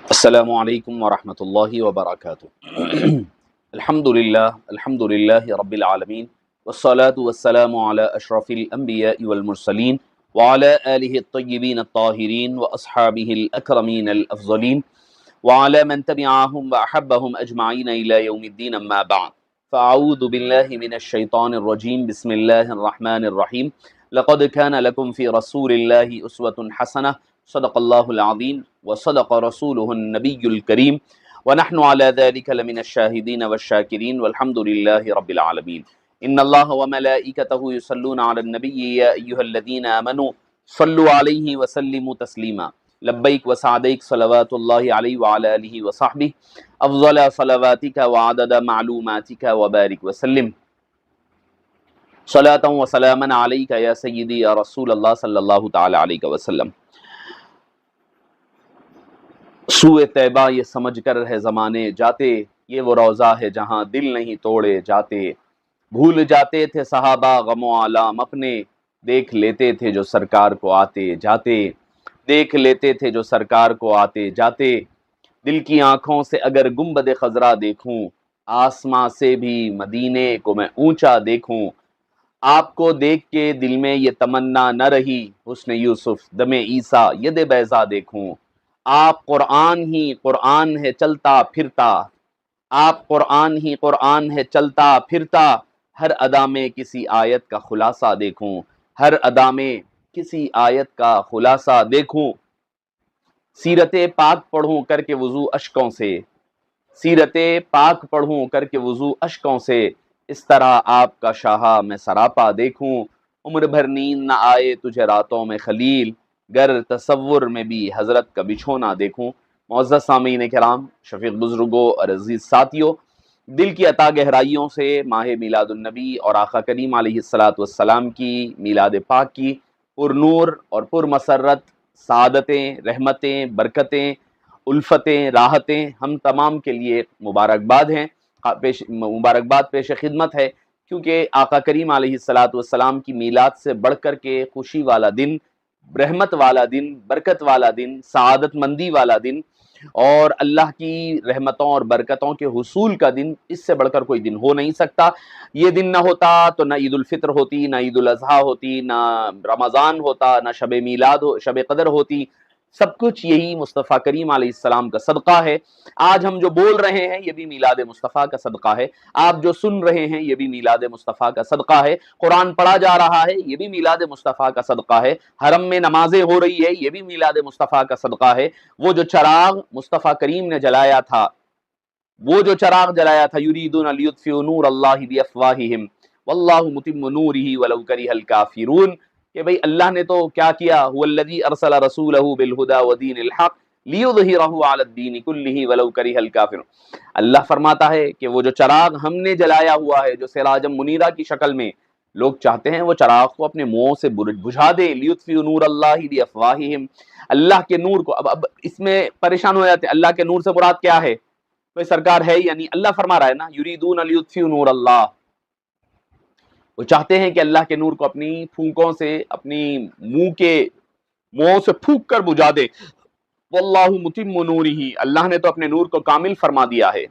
السلام علیکم ورحمۃ اللہ وبرکاتہ الحمد للہ رب العالمین والصلاة والسلام علی اشرف الانبیاء والمرسلین وعلی آلہ الطیبین الطاہرین واصحابہ الاکرمین الافضلین وعلی من تبعہم واحبہم اجمعین الی یوم الدین اما بعد فاعوذ باللہ من الشیطان الرجیم بسم اللہ الرحمن الرحیم لقد كان لكم في رسول الله اسوة حسنة صدق اللہ العظیم وصدق رسولہ النبی الکریم ونحن على ذلك لمن الشاہدین والشاکرین والحمد للہ رب العالمین ان اللہ وملائکتہ یصلون علی النبی یا ایہا الذین آمنوا صلوا علیہ وسلموا تسلیما لبیک وسعدیک صلوات اللہ علیہ وعلى آلہ وصحبہ افضل صلواتک وعدد معلوماتک وبارک وسلم صلاۃ وسلاما علیک یا سیدی یا رسول اللہ صلی اللہ تعالی علیہ وسلم۔ سوئے طیبہ یہ سمجھ کر ہے زمانے جاتے، یہ وہ روضہ ہے جہاں دل نہیں توڑے جاتے، بھول جاتے تھے صحابہ غم و آلام اپنے، دیکھ لیتے تھے جو سرکار کو آتے جاتے، دیکھ لیتے تھے جو سرکار کو آتے جاتے، دل کی آنکھوں سے اگر گنبد خضرا دیکھوں، آسماں سے بھی مدینے کو میں اونچا دیکھوں، آپ کو دیکھ کے دل میں یہ تمنا نہ رہی، حسن یوسف دم عیسیٰ ید بیضا دیکھوں، آپ قرآن ہی قرآن ہے چلتا پھرتا، آپ قرآن ہی قرآن ہے چلتا پھرتا، ہر ادا میں کسی آیت کا خلاصہ دیکھوں، ہر ادا میں کسی آیت کا خلاصہ دیکھوں، سیرت پاک پڑھوں کر کے وضو اشکوں سے، سیرت پاک پڑھوں کر کے وضو اشکوں سے، اس طرح آپ کا شاہا میں سراپا دیکھوں، عمر بھر نیند نہ آئے تجھے راتوں میں خلیل، گر تصور میں بھی حضرت کا بچھونا دیکھوں۔ معزز سامعین کرام، شفیق بزرگوں اور عزیز ساتھیوں، دل کی عطا گہرائیوں سے ماہ میلاد النبی اور آقا کریم علیہ السلام کی میلاد پاک کی پر نور اور پر مسرت سعادتیں، رحمتیں، برکتیں، الفتیں، راحتیں ہم تمام کے لیے مبارکباد ہیں، مبارکباد پیش خدمت ہے، کیونکہ آقا کریم علیہ السلام کی میلاد سے بڑھ کر کے خوشی والا دن، رحمت والا دن، برکت والا دن، سعادت مندی والا دن اور اللہ کی رحمتوں اور برکتوں کے حصول کا دن، اس سے بڑھ کر کوئی دن ہو نہیں سکتا۔ یہ دن نہ ہوتا تو نہ عید الفطر ہوتی، نہ عید الاضحیٰ ہوتی، نہ رمضان ہوتا، نہ شب میلاد شب قدر ہوتی، سب کچھ یہی مصطفیٰ کریم علیہ السلام کا صدقہ ہے۔ آج ہم جو بول رہے ہیں یہ بھی میلاد مصطفیٰ کا صدقہ ہے، آپ جو سن رہے ہیں یہ بھی میلاد مصطفیٰ کا صدقہ ہے، قرآن پڑھا جا رہا ہے یہ بھی میلاد مصطفیٰ کا صدقہ ہے، حرم میں نمازیں ہو رہی ہے یہ بھی میلاد مصطفیٰ کا صدقہ ہے۔ وہ جو چراغ مصطفیٰ کریم نے جلایا تھا، وہ جو چراغ جلایا تھا، یریدون لیطفئوا نور اللہ بافواہہم واللہ متم نورہ ولو کرہ الکافرون، کہ بھئی اللہ نے تو کیا کیا، هو الذی ارسل رسولہ بالہدی ودین الحق لیظہرہ علی الدین کلہ ولو کرہ الکافرون۔ اللہ فرماتا ہے کہ وہ جو چراغ ہم نے جلایا ہوا ہے، جو سراجم منیرہ کی شکل میں، لوگ چاہتے ہیں وہ چراغ کو اپنے منہوں سے بجھا دے، لیطفئوا نور اللہ بافواہہم، اللہ کے نور کو۔ اب اس میں پریشان ہو جاتے ہیں، اللہ کے نور سے مراد کیا ہے؟ کوئی سرکار ہے یعنی اللہ فرما رہا ہے نا، یریدون لیطفئوا نور اللہ، وہ چاہتے ہیں کہ اللہ کے نور کو اپنی پھونکوں سے، اپنی منہ سے پھونک کر بجھا دے۔ واللہ متم نورہ، اللہ نے تو اپنے نور کو کامل فرما دیا ہے،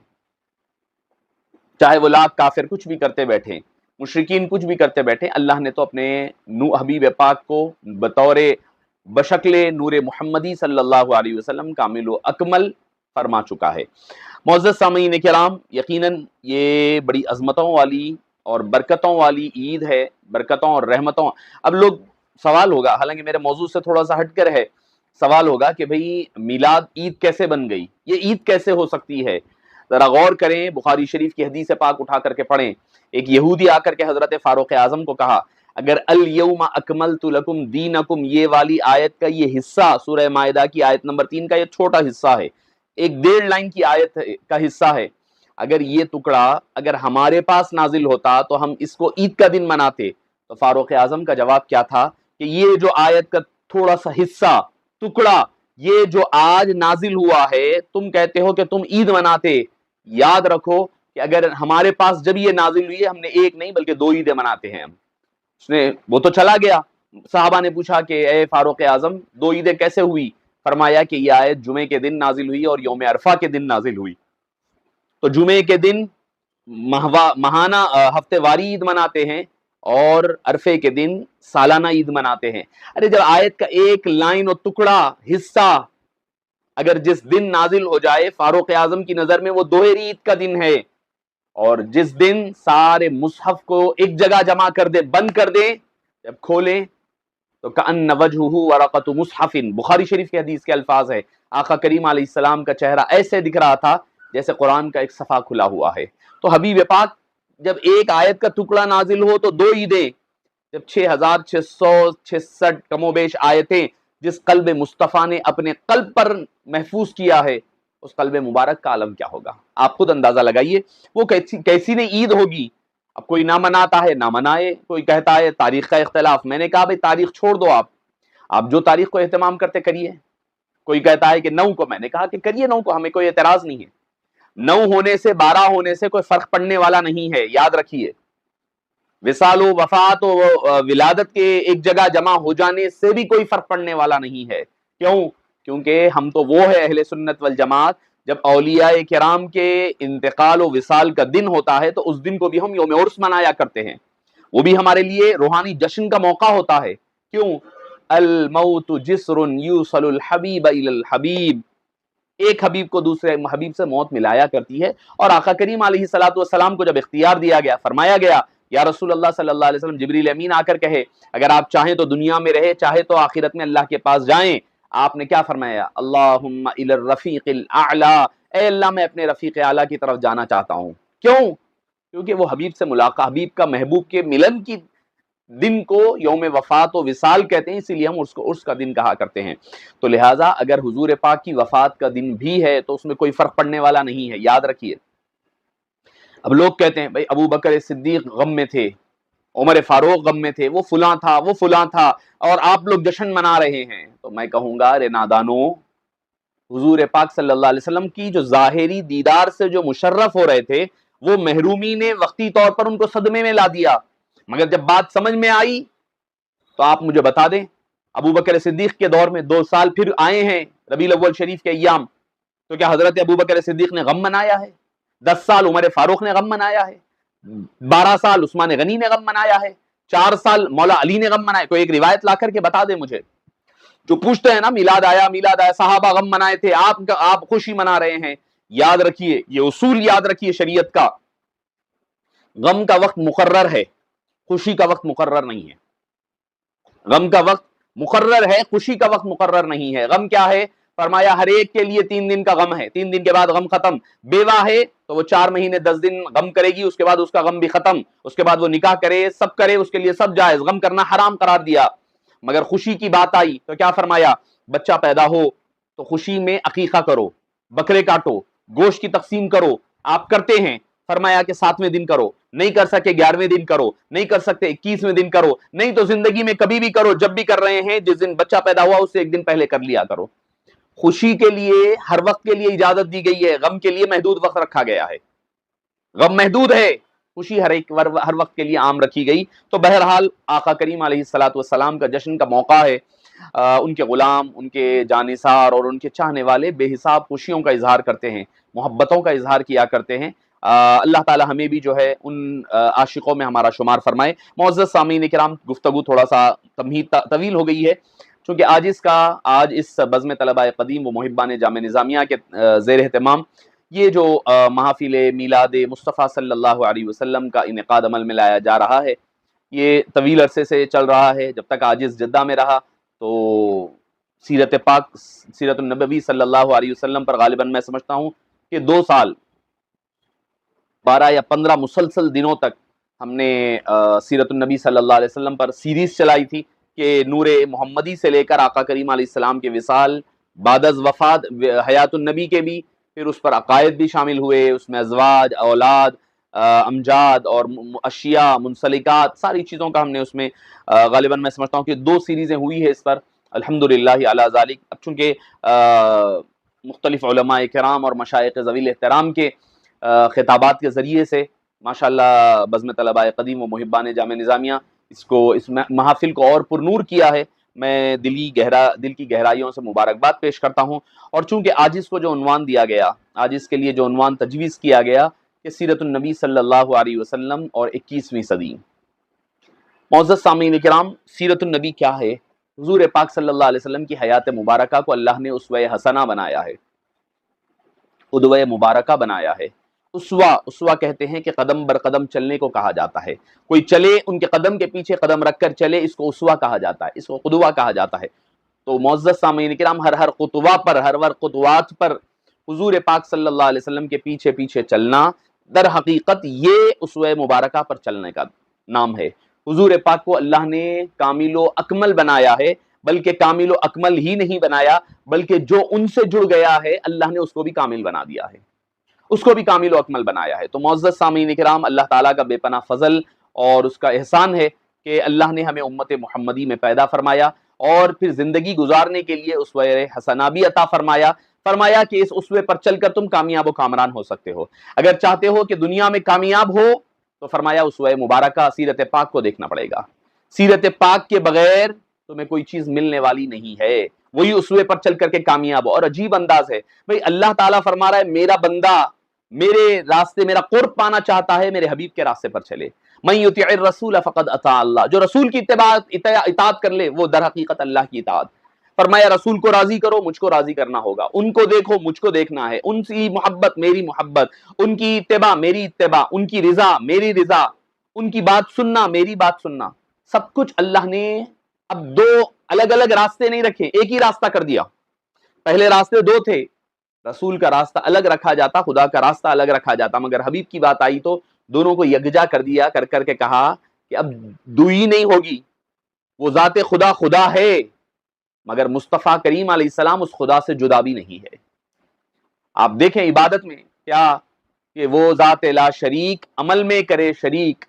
چاہے وہ لاکھ کافر کچھ بھی کرتے بیٹھے، مشرکین کچھ بھی کرتے بیٹھے، اللہ نے تو اپنے حبیب پاک کو بطور بشکل نور محمدی صلی اللہ علیہ وسلم کامل و اکمل فرما چکا ہے۔ معزز سامعین کرام، یقیناً یہ بڑی عظمتوں والی اور برکتوں والی عید ہے، برکتوں اور رحمتوں۔ اب لوگ سوال ہوگا، حالانکہ میرے موضوع سے تھوڑا سا ہٹ کر ہے، سوال ہوگا کہ بھئی میلاد عید کیسے بن گئی، یہ عید کیسے ہو سکتی ہے؟ ذرا غور کریں، بخاری شریف کی حدیث پاک اٹھا کر کے پڑھیں۔ ایک یہودی آ کر کے حضرت فاروق اعظم کو کہا، اگر الیوم اکملت لکم دینکم، یہ والی آیت کا یہ حصہ، سورہ مائدہ کی آیت نمبر 3 کا یہ چھوٹا حصہ ہے، ایک 1.5 لائن کی آیت کا حصہ ہے، اگر یہ ٹکڑا اگر ہمارے پاس نازل ہوتا تو ہم اس کو عید کا دن مناتے۔ تو فاروق اعظم کا جواب کیا تھا کہ یہ جو آیت کا تھوڑا سا حصہ، ٹکڑا، یہ جو آج نازل ہوا ہے، تم کہتے ہو کہ تم عید مناتے، یاد رکھو کہ اگر ہمارے پاس جب یہ نازل ہوئی ہے، ہم نے ایک نہیں بلکہ 2 عیدیں مناتے ہیں ہم۔ وہ تو چلا گیا، صحابہ نے پوچھا کہ اے فاروق اعظم 2 عیدیں کیسے ہوئی؟ فرمایا کہ یہ آیت جمعے کے دن نازل ہوئی اور یوم عرفہ کے دن نازل ہوئی. تو جمعے کے دن ماہانہ ہفتے واری عید مناتے ہیں اور عرفے کے دن سالانہ عید مناتے ہیں. ارے جب آیت کا ایک لائن اور ٹکڑا حصہ اگر جس دن نازل ہو جائے فاروق اعظم کی نظر میں وہ دوہری عید کا دن ہے، اور جس دن سارے مصحف کو ایک جگہ جمع کر دے، بند کر دیں، جب کھولیں تو کأن وجہہ ورقۃ مصحف، بخاری شریف کے حدیث کے الفاظ ہے، آقا کریم علیہ السلام کا چہرہ ایسے دکھ رہا تھا جیسے قرآن کا ایک صفحہ کھلا ہوا ہے. تو حبیب پاک جب ایک آیت کا ٹکڑا نازل ہو تو دو عیدیں، جب 6666 کم و بیش آیتیں جس قلب مصطفیٰ نے اپنے قلب پر محفوظ کیا ہے، اس قلب مبارک کا عالم کیا ہوگا. آپ خود اندازہ لگائیے وہ کیسی نے عید ہوگی. اب کوئی نہ مناتا ہے نہ منائے، کوئی کہتا ہے تاریخ کا اختلاف. میں نے کہا بھائی تاریخ چھوڑ دو، آپ جو تاریخ کو اہتمام کرتے کریے. کوئی کہتا ہے کہ 9 کو، میں نے کہا کہ کریے 9 کو، ہمیں کوئی اعتراض نہیں ہے. 9 ہونے سے 12 ہونے سے کوئی فرق پڑنے والا نہیں ہے. یاد رکھیے وصال و وفات و ولادت کے ایک جگہ جمع ہو جانے سے بھی کوئی فرق پڑنے والا نہیں ہے. کیوں؟ کیونکہ ہم تو وہ ہے اہل سنت والجماعت، جب اولیاء کرام کے انتقال و وصال کا دن ہوتا ہے تو اس دن کو بھی ہم یوم عرس منایا کرتے ہیں. وہ بھی ہمارے لیے روحانی جشن کا موقع ہوتا ہے. کیوں؟ الموت جسر یوصل الحبیب الی الحبیب، ایک حبیب کو دوسرے حبیب سے موت ملایا کرتی ہے. اور آقا کریم علیہ السلام کو جب اختیار دیا گیا، فرمایا گیا یا رسول اللہ صلی اللہ علیہ وسلم، جبریل امین آ کر کہے اگر آپ چاہیں تو دنیا میں رہے، چاہے تو آخرت میں اللہ کے پاس جائیں، آپ نے کیا فرمایا؟ اللہم الی الرفیق الاعلی، اے اللہ میں اپنے رفیق اعلیٰ کی طرف جانا چاہتا ہوں. کیوں؟ کیونکہ وہ حبیب سے ملاقات، حبیب کا محبوب کے ملن کی دن کو یوم وفات و وصال کہتے ہیں، اسی لیے ہم اس کو عرس کا دن کہا کرتے ہیں. تو لہٰذا اگر حضور پاک کی وفات کا دن بھی ہے تو اس میں کوئی فرق پڑنے والا نہیں ہے. یاد رکھیے. اب لوگ کہتے ہیں بھائی ابو بکر صدیق غم میں تھے، عمر فاروق غم میں تھے، وہ فلاں تھا وہ فلاں تھا، اور آپ لوگ جشن منا رہے ہیں. تو میں کہوں گا ارے نادانو، حضور پاک صلی اللہ علیہ وسلم کی جو ظاہری دیدار سے جو مشرف ہو رہے تھے، وہ محرومی نے وقتی طور پر ان کو صدمے میں لا دیا. مگر جب بات سمجھ میں آئی تو آپ مجھے بتا دیں، ابو بکر صدیق کے دور میں 2 سال پھر آئے ہیں ربیع الاول شریف کے ایام، تو کیا حضرت ابو بکر صدیق نے غم منایا ہے؟ 10 سال عمر فاروق نے غم منایا ہے، 12 سال عثمان غنی نے غم منایا ہے، 4 سال مولا علی نے غم منایا. کوئی ایک روایت لا کر کے بتا دے مجھے. جو پوچھتے ہیں نا میلاد آیا میلاد آیا، صحابہ غم منائے تھے، آپ خوشی منا رہے ہیں. یاد رکھیے، یہ اصول یاد رکھیے شریعت کا، غم کا وقت مقرر ہے، خوشی کا وقت مقرر نہیں ہے. غم کا وقت مقرر ہے، خوشی کا وقت مقرر نہیں ہے. غم کیا ہے؟ فرمایا ہر ایک کے لیے 3 دن کا غم ہے، 3 دن کے بعد غم ختم. بیوہ ہے تو وہ 4 مہینے 10 دن غم کرے گی، اس کے بعد اس کا غم بھی ختم. اس کے بعد وہ نکاح کرے، سب کرے، اس کے لیے سب جائز، غم کرنا حرام قرار دیا. مگر خوشی کی بات آئی تو کیا فرمایا؟ بچہ پیدا ہو تو خوشی میں عقیقہ کرو، بکرے کاٹو، گوشت کی تقسیم کرو. آپ کرتے ہیں، فرمایا کہ 7ویں دن کرو، نہیں کر سکے 11ویں دن کرو، نہیں کر سکتے 21ویں دن کرو، نہیں تو زندگی میں کبھی بھی کرو، جب بھی کر رہے ہیں جس دن بچہ پیدا ہوا اس سے 1 دن پہلے کر لیا کرو. خوشی کے لیے ہر وقت کے لیے اجازت دی گئی ہے، غم کے لیے محدود وقت رکھا گیا ہے. غم محدود ہے، خوشی ہر وقت کے لیے عام رکھی گئی. تو بہرحال آقا کریم علیہ السلام کا جشن کا موقع ہے. ان کے غلام، ان کے جانثار اور ان کے چاہنے والے بے حساب خوشیوں کا اظہار کرتے ہیں، محبتوں کا اظہار کیا کرتے ہیں. اللہ تعالی ہمیں بھی جو ہے ان عاشقوں میں ہمارا شمار فرمائے. معزز سامعین کرام، گفتگو تھوڑا سا تمہید طویل ہو گئی ہے، چونکہ آج اس بزم طلباء قدیم و محبان جامع نظامیہ کے زیر اہتمام یہ جو محافل میلاد مصطفیٰ صلی اللہ علیہ وسلم کا انعقاد عمل میں لایا جا رہا ہے، یہ طویل عرصے سے چل رہا ہے. جب تک عاجز جدہ میں رہا تو سیرت پاک، سیرت النبوی صلی اللہ علیہ وسلم پر غالباً میں سمجھتا ہوں کہ 2 سال 12 یا 15 مسلسل دنوں تک ہم نے سیرت النبی صلی اللہ علیہ وسلم پر سیریز چلائی تھی کہ نور محمدی سے لے کر آقا کریم علیہ السلام کے وصال، بعد از وفات حیات النبی کے بھی، پھر اس پر عقائد بھی شامل ہوئے، اس میں ازواج، اولاد، امجاد اور اشیاء، منسلکات، ساری چیزوں کا ہم نے اس میں غالباً میں سمجھتا ہوں کہ 2 سیریزیں ہوئی ہے اس پر، الحمدللہ علی ذالک. اب چونکہ مختلف علماء کرام اور مشائخ ذوی احترام کے خطابات کے ذریعے سے ماشاءاللہ بزم طلباء قدیم و محبان جامع نظامیہ اس محافل کو اور پر نور کیا ہے. میں دل کی گہرائیوں سے مبارکباد پیش کرتا ہوں، اور چونکہ آج کو جو عنوان دیا گیا، آج اس کے لیے جو عنوان تجویز کیا گیا کہ سیرت النبی صلی اللہ علیہ وسلم اور 21ویں صدی۔ معزز سامعین کرام، سیرت النبی کیا ہے؟ حضور پاک صلی اللہ علیہ وسلم کی حیات مبارکہ کو اللہ نے اسوہ حسنہ بنایا ہے، قدوہ مبارکہ بنایا ہے۔ اسوہ کہتے ہیں کہ قدم بر قدم چلنے کو کہا جاتا ہے، کوئی چلے ان کے قدم کے پیچھے قدم رکھ کر چلے، اس کو اسوہ کہا جاتا ہے، اس کو قدوہ کہا جاتا ہے۔ تو معزز سامعین کرام، ہر خطوہ پر، ہر خطوات پر حضور پاک صلی اللہ علیہ وسلم کے پیچھے پیچھے چلنا در حقیقت یہ اسوہ مبارکہ پر چلنے کا نام ہے۔ حضور پاک کو اللہ نے کامل و اکمل بنایا ہے، بلکہ کامل و اکمل ہی نہیں بنایا، بلکہ جو ان سے جڑ گیا ہے اللہ نے اس کو بھی کامل بنا دیا ہے، اس کو بھی کامل و اکمل بنایا ہے۔ تو معزز سامعین کرام، اللہ تعالیٰ کا بے پناہ فضل اور اس کا احسان ہے کہ اللہ نے ہمیں امت محمدی میں پیدا فرمایا، اور پھر زندگی گزارنے کے لیے اسوہ حسنہ بھی عطا فرمایا کہ اس اسوے پر چل کر تم کامیاب و کامران ہو سکتے ہو۔ اگر چاہتے ہو کہ دنیا میں کامیاب ہو تو فرمایا اسوہ مبارکہ سیرت پاک کو دیکھنا پڑے گا۔ سیرت پاک کے بغیر تمہیں کوئی چیز ملنے والی نہیں ہے، وہی اسوے پر چل کر کے کامیاب ہو۔ اور عجیب انداز ہے بھئی، اللہ تعالیٰ فرما رہا ہے میرا بندہ میرے راستے، میرا قرب پانا چاہتا ہے، میرے حبیب کے راستے پر چلے۔ من یطع الرسول فقد اطاع اللہ، جو رسول کی اطاعت کر لے وہ در حقیقت اللہ کی اطاعت۔ فرمایا رسول کو راضی کرو، مجھ کو راضی کرنا ہوگا، ان کو دیکھو، مجھ کو دیکھنا ہے، ان کی محبت میری محبت، ان کی اتباع میری اتباع، ان کی رضا میری رضا، ان کی بات سننا میری بات سننا۔ سب کچھ اللہ نے اب دو الگ الگ راستے نہیں رکھے، ایک ہی راستہ کر دیا۔ پہلے راستے دو تھے، رسول کا راستہ الگ رکھا جاتا، خدا کا راستہ الگ رکھا جاتا، مگر حبیب کی بات آئی تو دونوں کو یکجا کر دیا، کر کے کہا کہ اب دوئی نہیں ہوگی، وہ ذات خدا خدا ہے، مگر مصطفیٰ کریم علیہ السلام اس خدا سے جدا بھی نہیں ہے۔ آپ دیکھیں عبادت میں کیا کہ وہ ذات لا شریک عمل میں کرے شریک،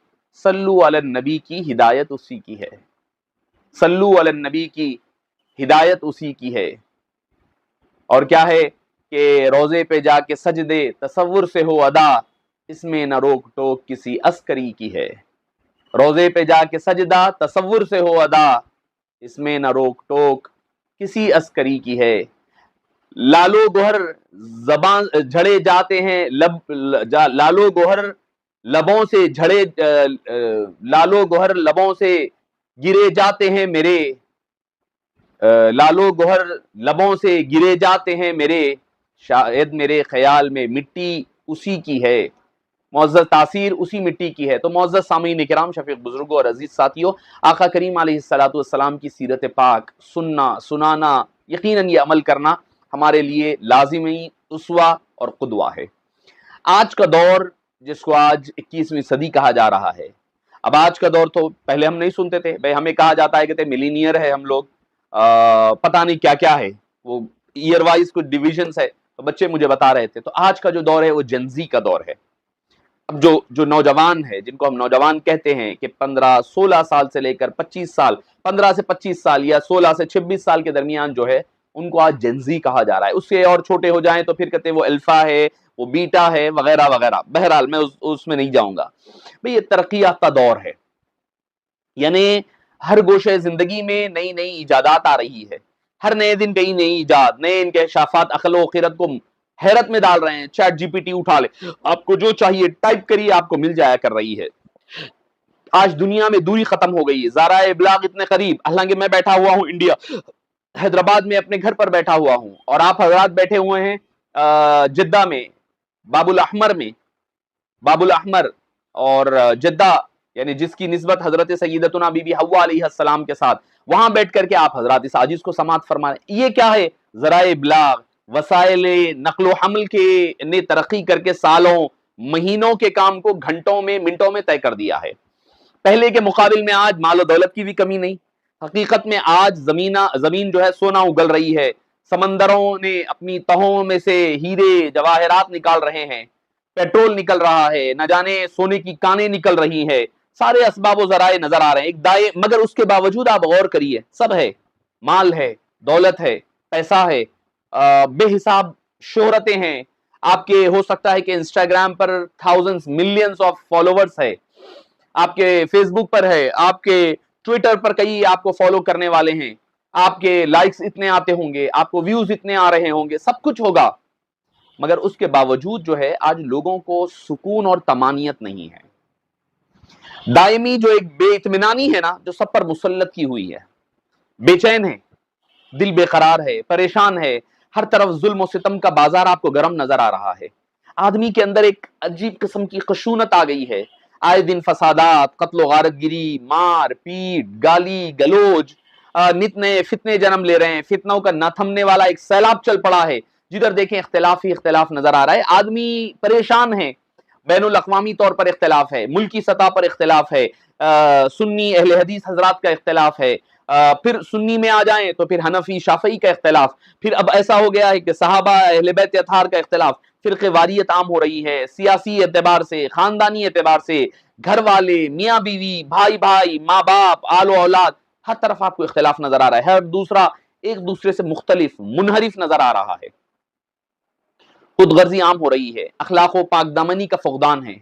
صلو علی النبی کی ہدایت اسی کی ہے، صلو علی النبی کی ہدایت اسی کی ہے۔ اور کیا ہے کہ روزے پہ جا کے سجدے تصور سے ہو ادا، اس میں نہ روک ٹوک کسی عسکری کی ہے۔ روزے پہ جا کے سجدہ تصور سے ہو ادا، اس میں نہ روک ٹوک کسی عسکری کی ہے۔ لالو گوہر زبان جھڑے جاتے ہیں لالو گوہر لبوں سے جھڑے لالو گوہر لبوں سے گرے جاتے ہیں میرے، لالو گوہر لبوں سے گرے جاتے ہیں میرے، شاید میرے خیال میں مٹی اسی کی ہے۔ معزز تاثیر اسی مٹی کی ہے۔ تو معزز سامعین کرام، شفیق بزرگوں اور عزیز ساتھیوں، آقا کریم علیہ السلام کی سیرت پاک سننا، سنانا، یقیناً یہ عمل کرنا ہمارے لیے لازمی اسوہ اور قدوہ ہے۔ آج کا دور جس کو آج 21ویں صدی کہا جا رہا ہے، اب آج کا دور تو پہلے ہم نہیں سنتے تھے بھائی، ہمیں کہا جاتا ہے کہ ملینئر ہے ہم لوگ، پتہ نہیں کیا کیا ہے، وہ ایئر وائز کچھ ڈویژنز ہے، تو بچے مجھے بتا رہے تھے۔ تو آج کا جو دور ہے وہ جنزی کا دور ہے۔ اب جو نوجوان ہے، جن کو ہم نوجوان کہتے ہیں، کہ 16 سال سے لے کر 25 سال، 15 سے 25 سال یا 16 سے 26 سال کے درمیان جو ہے، ان کو آج جنزی کہا جا رہا ہے۔ اس سے اور چھوٹے ہو جائیں تو پھر کہتے ہیں وہ الفا ہے، وہ بیٹا ہے، وغیرہ وغیرہ۔ بہرحال میں اس میں نہیں جاؤں گا بھئی، یہ ترقی یافتہ دور ہے، یعنی ہر گوشے زندگی میں نئی نئی ایجادات آ رہی ہے، ہر نئے دن کئی نئی ایجاد، نئے انکشافات عقل و خیرت کو حیرت میں ڈال رہے ہیں۔ چیٹ جی پی ٹی اٹھا لے، آپ کو جو چاہیے ٹائپ کریے، آپ کو مل جایا کر رہی ہے۔ آج دنیا میں دوری ختم ہو گئی ہے، ذرائع ابلاغ اتنے قریب، حالانکہ میں بیٹھا ہوا ہوں انڈیا، حیدرآباد میں اپنے گھر پر بیٹھا ہوا ہوں، اور آپ حضرات بیٹھے ہوئے ہیں جدہ میں، باب الاحمر اور جدہ، یعنی جس کی نسبت حضرت سیدتنا بی بی حوا علیہ السلام کے ساتھ، وہاں بیٹھ کر کے آپ حضرات اس عاجز کو سماعت فرما رہے ہیں۔ یہ کیا ہے؟ ذرائع ابلاغ، وسائل نقل و حمل کے نے ترقی کر کے سالوں مہینوں کے کام کو گھنٹوں میں منٹوں میں طے کر دیا ہے۔ پہلے کے مقابل میں آج مال و دولت کی بھی کمی نہیں، حقیقت میں آج زمین جو ہے سونا اگل رہی ہے، سمندروں نے اپنی تہوں میں سے ہیرے جواہرات نکال رہے ہیں، پیٹرول نکل رہا ہے، نہ جانے سونے کی کانیں نکل رہی ہیں، سارے اسباب و ذرائع نظر آ رہے ہیں ایک دائیں، مگر اس کے باوجود آپ غور کریے، سب ہے، مال ہے، دولت ہے، پیسہ ہے، بے حساب شہرتیں ہیں، آپ کے ہو سکتا ہے کہ Instagram per thousands millions of followers ہے، آپ کے فیس بک پر ہے، آپ کے ٹویٹر پر کئی آپ کو فالو کرنے والے ہیں، آپ کے لائکس اتنے آتے ہوں گے، آپ کو ویوز اتنے آ رہے ہوں گے، سب کچھ ہوگا، مگر اس کے باوجود جو ہے آج لوگوں کو سکون اور طمانینت نہیں ہے. دائمی جو ایک بے اطمینانی ہے نا، جو سب پر مسلط کی ہوئی ہے، بے چین ہے، دل بے قرار ہے، پریشان ہے، ہر طرف ظلم و ستم کا بازار آپ کو گرم نظر آ رہا ہے. آدمی کے اندر ایک عجیب قسم کی خشونت آ گئی ہے. آئے دن فسادات، قتل و غارت گری، مار پیٹ، گالی گلوج، نت نئے فتنے جنم لے رہے ہیں. فتنوں کا نہ تھمنے والا ایک سیلاب چل پڑا ہے. جدھر دیکھیں اختلاف ہی اختلاف نظر آ رہا ہے. آدمی پریشان ہے. بین الاقوامی طور پر اختلاف ہے، ملکی سطح پر اختلاف ہے، سنی اہل حدیث حضرات کا اختلاف ہے، پھر سنی میں آ جائیں تو پھر حنفی شافعی کا اختلاف، پھر اب ایسا ہو گیا ہے کہ صحابہ اہل بیت اطہار کا اختلاف، فرقے واریت عام ہو رہی ہے، سیاسی اعتبار سے، خاندانی اعتبار سے، گھر والے، میاں بیوی، بھائی بھائی، ماں باپ، آل و اولاد، ہر طرف آپ کو اختلاف نظر آ رہا ہے. ہر دوسرا ایک دوسرے سے مختلف، منحرف نظر آ رہا ہے. خود غرضی عام ہو رہی ہے، اخلاق و پاک دامنی کا فقدان ہے،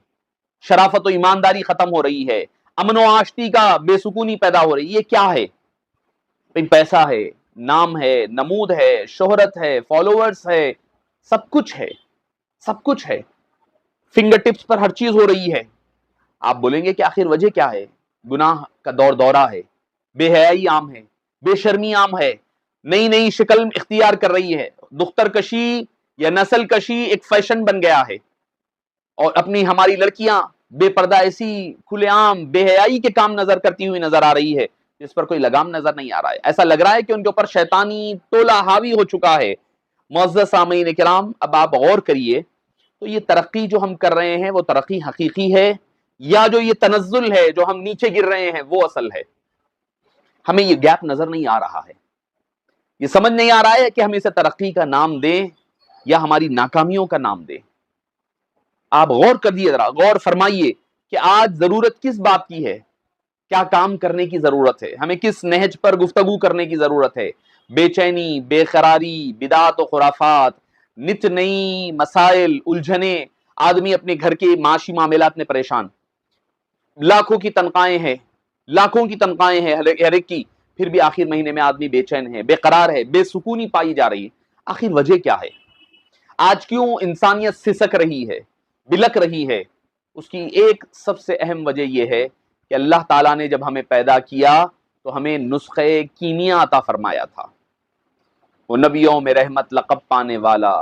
شرافت و ایمانداری ختم ہو رہی ہے، امن و آشتی کا بے سکونی پیدا ہو رہی ہے. یہ کیا ہے؟ پیسہ ہے، نام ہے، نمود ہے، شہرت ہے، فالوورز ہے، سب کچھ ہے، سب کچھ ہے، فنگر ٹپس پر ہر چیز ہو رہی ہے. آپ بولیں گے کہ آخر وجہ کیا ہے؟ گناہ کا دور دورہ ہے، بے حیائی عام ہے، بے شرمی عام ہے، نئی نئی شکل اختیار کر رہی ہے. دختر کشی یا نسل کشی ایک فیشن بن گیا ہے، اور اپنی ہماری لڑکیاں بے پردہ ایسی کھلے عام بے حیائی کے کام نظر کرتی ہوئی نظر آ رہی ہے جس پر کوئی لگام نظر نہیں آ رہا ہے. ایسا لگ رہا ہے کہ ان کے اوپر شیطانی ٹولہ حاوی ہو چکا ہے. معزز سامعین کرام، اب آپ غور کریے تو یہ ترقی جو ہم کر رہے ہیں وہ ترقی حقیقی ہے، یا جو یہ تنزل ہے جو ہم نیچے گر رہے ہیں وہ اصل ہے؟ ہمیں یہ گیپ نظر نہیں آ رہا ہے. یہ سمجھ نہیں آ رہا ہے کہ ہم اسے ترقی کا نام دیں یا ہماری ناکامیوں کا نام دیں. آپ غور کر دیے، ذرا غور فرمائیے کہ آج ضرورت کس بات کی ہے، کیا کام کرنے کی ضرورت ہے، ہمیں کس نہج پر گفتگو کرنے کی ضرورت ہے. بے چینی، بے قراری، بدعات و خرافات، نت نئی مسائل، الجھنیں، آدمی اپنے گھر کے معاشی معاملات میں پریشان، لاکھوں کی تنخواہیں ہیں، لاکھوں کی تنخواہیں ہیں ہر ایک کی، پھر بھی آخر مہینے میں آدمی بے چین ہے، بے قرار ہے، بے سکونی پائی جا رہی ہے. آخر وجہ کیا ہے؟ آج کیوں انسانیت سسک رہی ہے، بلک رہی ہے؟ اس کی ایک سب سے اہم وجہ یہ ہے کہ اللہ تعالیٰ نے جب ہمیں پیدا کیا تو ہمیں نسخے کیمیا عطا فرمایا تھا. وہ نبیوں میں رحمت لقب پانے والا،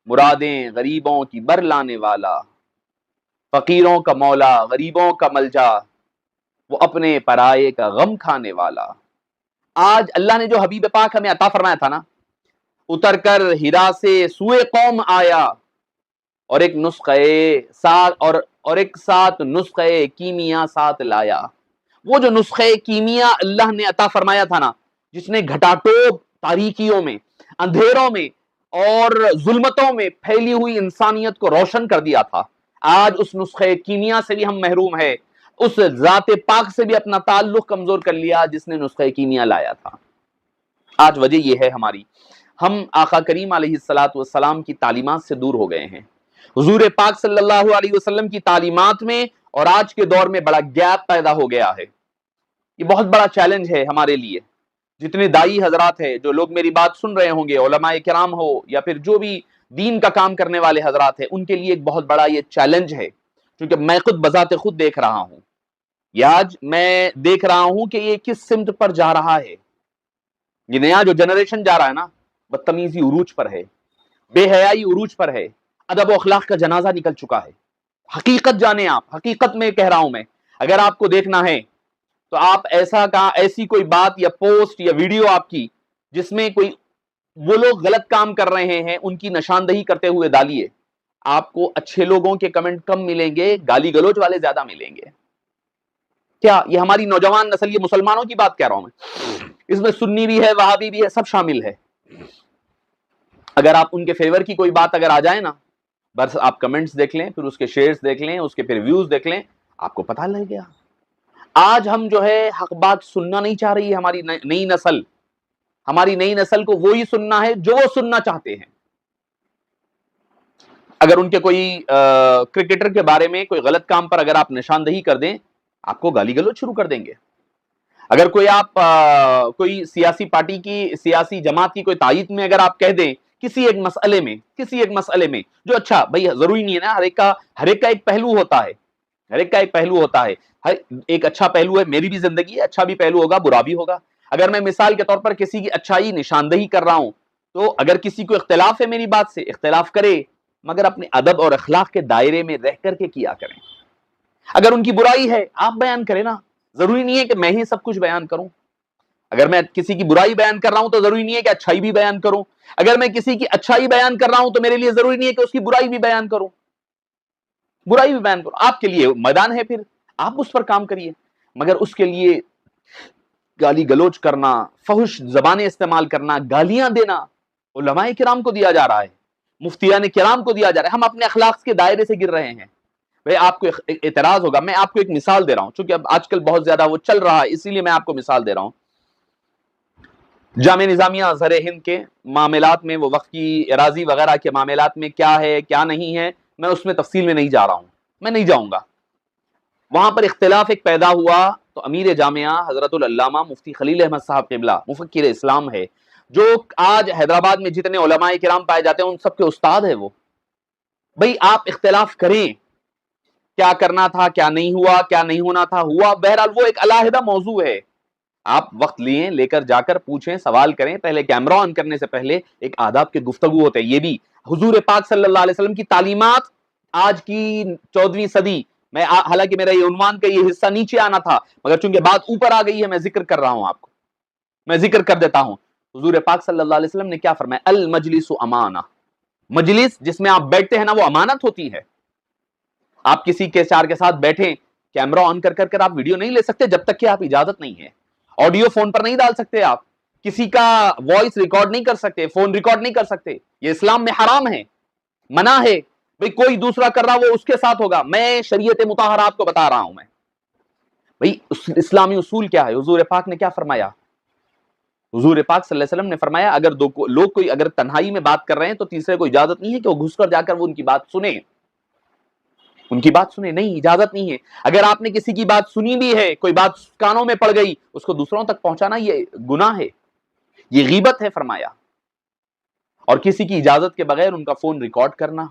مرادیں غریبوں کی بر لانے والا، فقیروں کا مولا، غریبوں کا ملجا، وہ اپنے پرائے کا غم کھانے والا. آج اللہ نے جو حبیب پاک ہمیں عطا فرمایا تھا نا، اتر کر ہرا سے سوئے قوم آیا، اور ایک نسخے ساتھ اور ایک ساتھ نسخے کیمیا ساتھ لایا. وہ جو نسخے کیمیا اللہ نے عطا فرمایا تھا نا، جس نے گھٹاٹوپ تاریکیوں میں، اندھیروں میں اور ظلمتوں میں پھیلی ہوئی انسانیت کو روشن کر دیا تھا، آج اس نسخے کیمیا سے بھی ہم محروم ہیں. اس ذات پاک سے بھی اپنا تعلق کمزور کر لیا جس نے نسخے کیمیا لایا تھا. آج وجہ یہ ہے ہماری، ہم آقا کریم علیہ الصلوۃ والسلام کی تعلیمات سے دور ہو گئے ہیں. حضور پاک صلی اللہ علیہ وسلم کی تعلیمات میں اور آج کے دور میں بڑا گیپ پیدا ہو گیا ہے. یہ بہت بڑا چیلنج ہے ہمارے لیے. جتنے دائی حضرات ہیں، جو لوگ میری بات سن رہے ہوں گے، علماء کرام ہو یا پھر جو بھی دین کا کام کرنے والے حضرات ہیں، ان کے لیے ایک بہت بڑا یہ چیلنج ہے، کیونکہ میں خود بذات خود دیکھ رہا ہوں. یہ آج میں دیکھ رہا ہوں کہ یہ کس سمت پر جا رہا ہے. یہ نیا جو جنریشن جا رہا ہے نا، بدتمیزی عروج پر ہے، بے حیائی عروج پر ہے، ادب و اخلاق کا جنازہ نکل چکا ہے. حقیقت جانیں آپ، حقیقت میں کہہ رہا ہوں میں، اگر آپ کو دیکھنا ہے تو آپ ایسی کوئی بات یا پوسٹ یا ویڈیو آپ کی جس میں کوئی وہ لوگ غلط کام کر رہے ہیں ان کی نشاندہی کرتے ہوئے ڈالیے. آپ کو اچھے لوگوں کے کمنٹ کم ملیں گے، گالی گلوچ والے زیادہ ملیں گے. کیا یہ ہماری نوجوان نسل، یہ مسلمانوں کی بات کہہ رہا ہوں میں، اس میں سنی بھی ہے، وہابی بھی ہے، سب شامل ہے. اگر آپ ان کے فیور کی کوئی بات اگر آ جائے نا، بس آپ کمنٹس دیکھ لیں، پھر اس کے شیئرز دیکھ لیں، اس کے پھر ویوز دیکھ لیں، آپ کو پتہ لگ گیا. آج ہم جو ہے حق بات سننا نہیں چاہ رہی ہے ہماری نئی نسل. ہماری نئی نسل کو وہی سننا ہے جو وہ سننا چاہتے ہیں. اگر ان کے کوئی کرکٹر کے بارے میں کوئی غلط کام پر اگر آپ نشاندہی کر دیں، آپ کو گالی گلوچ شروع کر دیں گے. اگر کوئی آپ کوئی سیاسی پارٹی کی سیاسی جماعت کی کوئی تائید میں اگر آپ کہہ دیں کسی ایک مسئلے میں جو اچھا بھائی ضروری نہیں ہے نا، ہر ایک کا ایک پہلو ہوتا ہے، ہر ایک کا ایک پہلو ہوتا ہے، ہر ایک اچھا پہلو ہے، میری بھی زندگی ہے، اچھا بھی پہلو ہوگا برا بھی ہوگا۔ اگر میں مثال کے طور پر کسی کی اچھائی نشاندہی کر رہا ہوں تو اگر کسی کو اختلاف ہے میری بات سے، اختلاف کرے، مگر اپنے ادب اور اخلاق کے دائرے میں رہ کر کے کیا کریں۔ اگر ان کی برائی ہے آپ بیان کریں نا، ضروری نہیں ہے کہ میں ہی سب کچھ بیان کروں۔ اگر میں کسی کی برائی بیان کر رہا ہوں تو ضروری نہیں ہے کہ اچھائی بھی بیان کروں، اگر میں کسی کی اچھائی بیان کر رہا ہوں تو میرے لیے ضروری نہیں ہے کہ اس کی برائی بھی بیان کروں، آپ کے لیے میدان ہے، پھر آپ اس پر کام کریے، مگر اس کے لیے گالی گلوچ کرنا، فحش زبانیں استعمال کرنا، گالیاں دینا علماء کرام کو دیا جا رہا ہے، مفتیان کرام کو دیا جا رہا ہے، ہم اپنے اخلاق کے دائرے سے گر رہے ہیں۔ بھئی آپ کو اعتراض ہوگا، میں آپ کو ایک مثال دے رہا ہوں، چونکہ اب آج کل بہت زیادہ وہ چل رہا ہے، اسی لیے میں آپ کو مثال دے رہا ہوں۔ جامعہ نظامیہ ازہر ہند کے معاملات میں، وہ وقت کی اراضی وغیرہ کے معاملات میں کیا ہے کیا نہیں ہے، میں اس میں تفصیل میں نہیں جا رہا ہوں، میں نہیں جاؤں گا۔ وہاں پر اختلاف ایک پیدا ہوا تو امیر جامعہ حضرت العلامہ مفتی خلیل احمد صاحب قبلہ مفکر اسلام ہے، جو آج حیدرآباد میں جتنے علماء کرام پائے جاتے ہیں ان سب کے استاد ہے وہ۔ بھئی آپ اختلاف کریں، کیا کرنا تھا کیا نہیں ہوا، کیا نہیں ہونا تھا ہوا، بہرحال وہ ایک علیحدہ موضوع ہے، آپ وقت لے کر جا کر پوچھیں، سوال کریں، پہلے کیمرہ آن کرنے سے پہلے ایک آداب کے گفتگو ہوتے ہیں۔ یہ بھی حضور پاک صلی اللہ علیہ وسلم کی تعلیمات آج کی 14ویں صدی میں، حالانکہ میرا یہ عنوان کا یہ حصہ نیچے آنا تھا مگر چونکہ بات اوپر آ گئی ہے میں ذکر کر رہا ہوں، آپ کو میں ذکر کر دیتا ہوں۔ حضور پاک صلی اللہ علیہ وسلم نے کیا فرمایا؟ المجلس امانہ، مجلس جس میں آپ بیٹھتے ہیں نا وہ امانت ہوتی ہے۔ آپ کسی کے چار کے ساتھ بیٹھیں، کیمرہ آن کر آپ ویڈیو نہیں لے سکتے جب تک کہ آپ اجازت نہیں ہے، آڈیو فون پر نہیں ڈال سکتے، آپ کسی کا وائس ریکارڈ نہیں کر سکتے، فون ریکارڈ نہیں کر سکتے، یہ اسلام میں حرام ہے، منع ہے۔ بھئی کوئی دوسرا کر رہا وہ اس کے ساتھ ہوگا، میں شریعت مطہرہ آپ کو بتا رہا ہوں۔ میں بھئی اسلامی اصول کیا ہے؟ حضور پاک نے کیا فرمایا؟ حضور پاک صلی اللہ علیہ وسلم نے فرمایا اگر لوگ کوئی اگر تنہائی میں بات کر رہے ہیں تو تیسرے کو اجازت نہیں ہے کہ وہ گھس کر جا کر وہ ان کی بات سنیں، نہیں، اجازت نہیں ہے۔ اگر آپ نے کسی کی بات سنی بھی ہے، کوئی بات کانوں میں پڑ گئی، اس کو دوسروں تک پہنچانا یہ گناہ ہے، یہ غیبت ہے فرمایا۔ اور کسی کی اجازت کے بغیر ان کا فون ریکارڈ کرنا،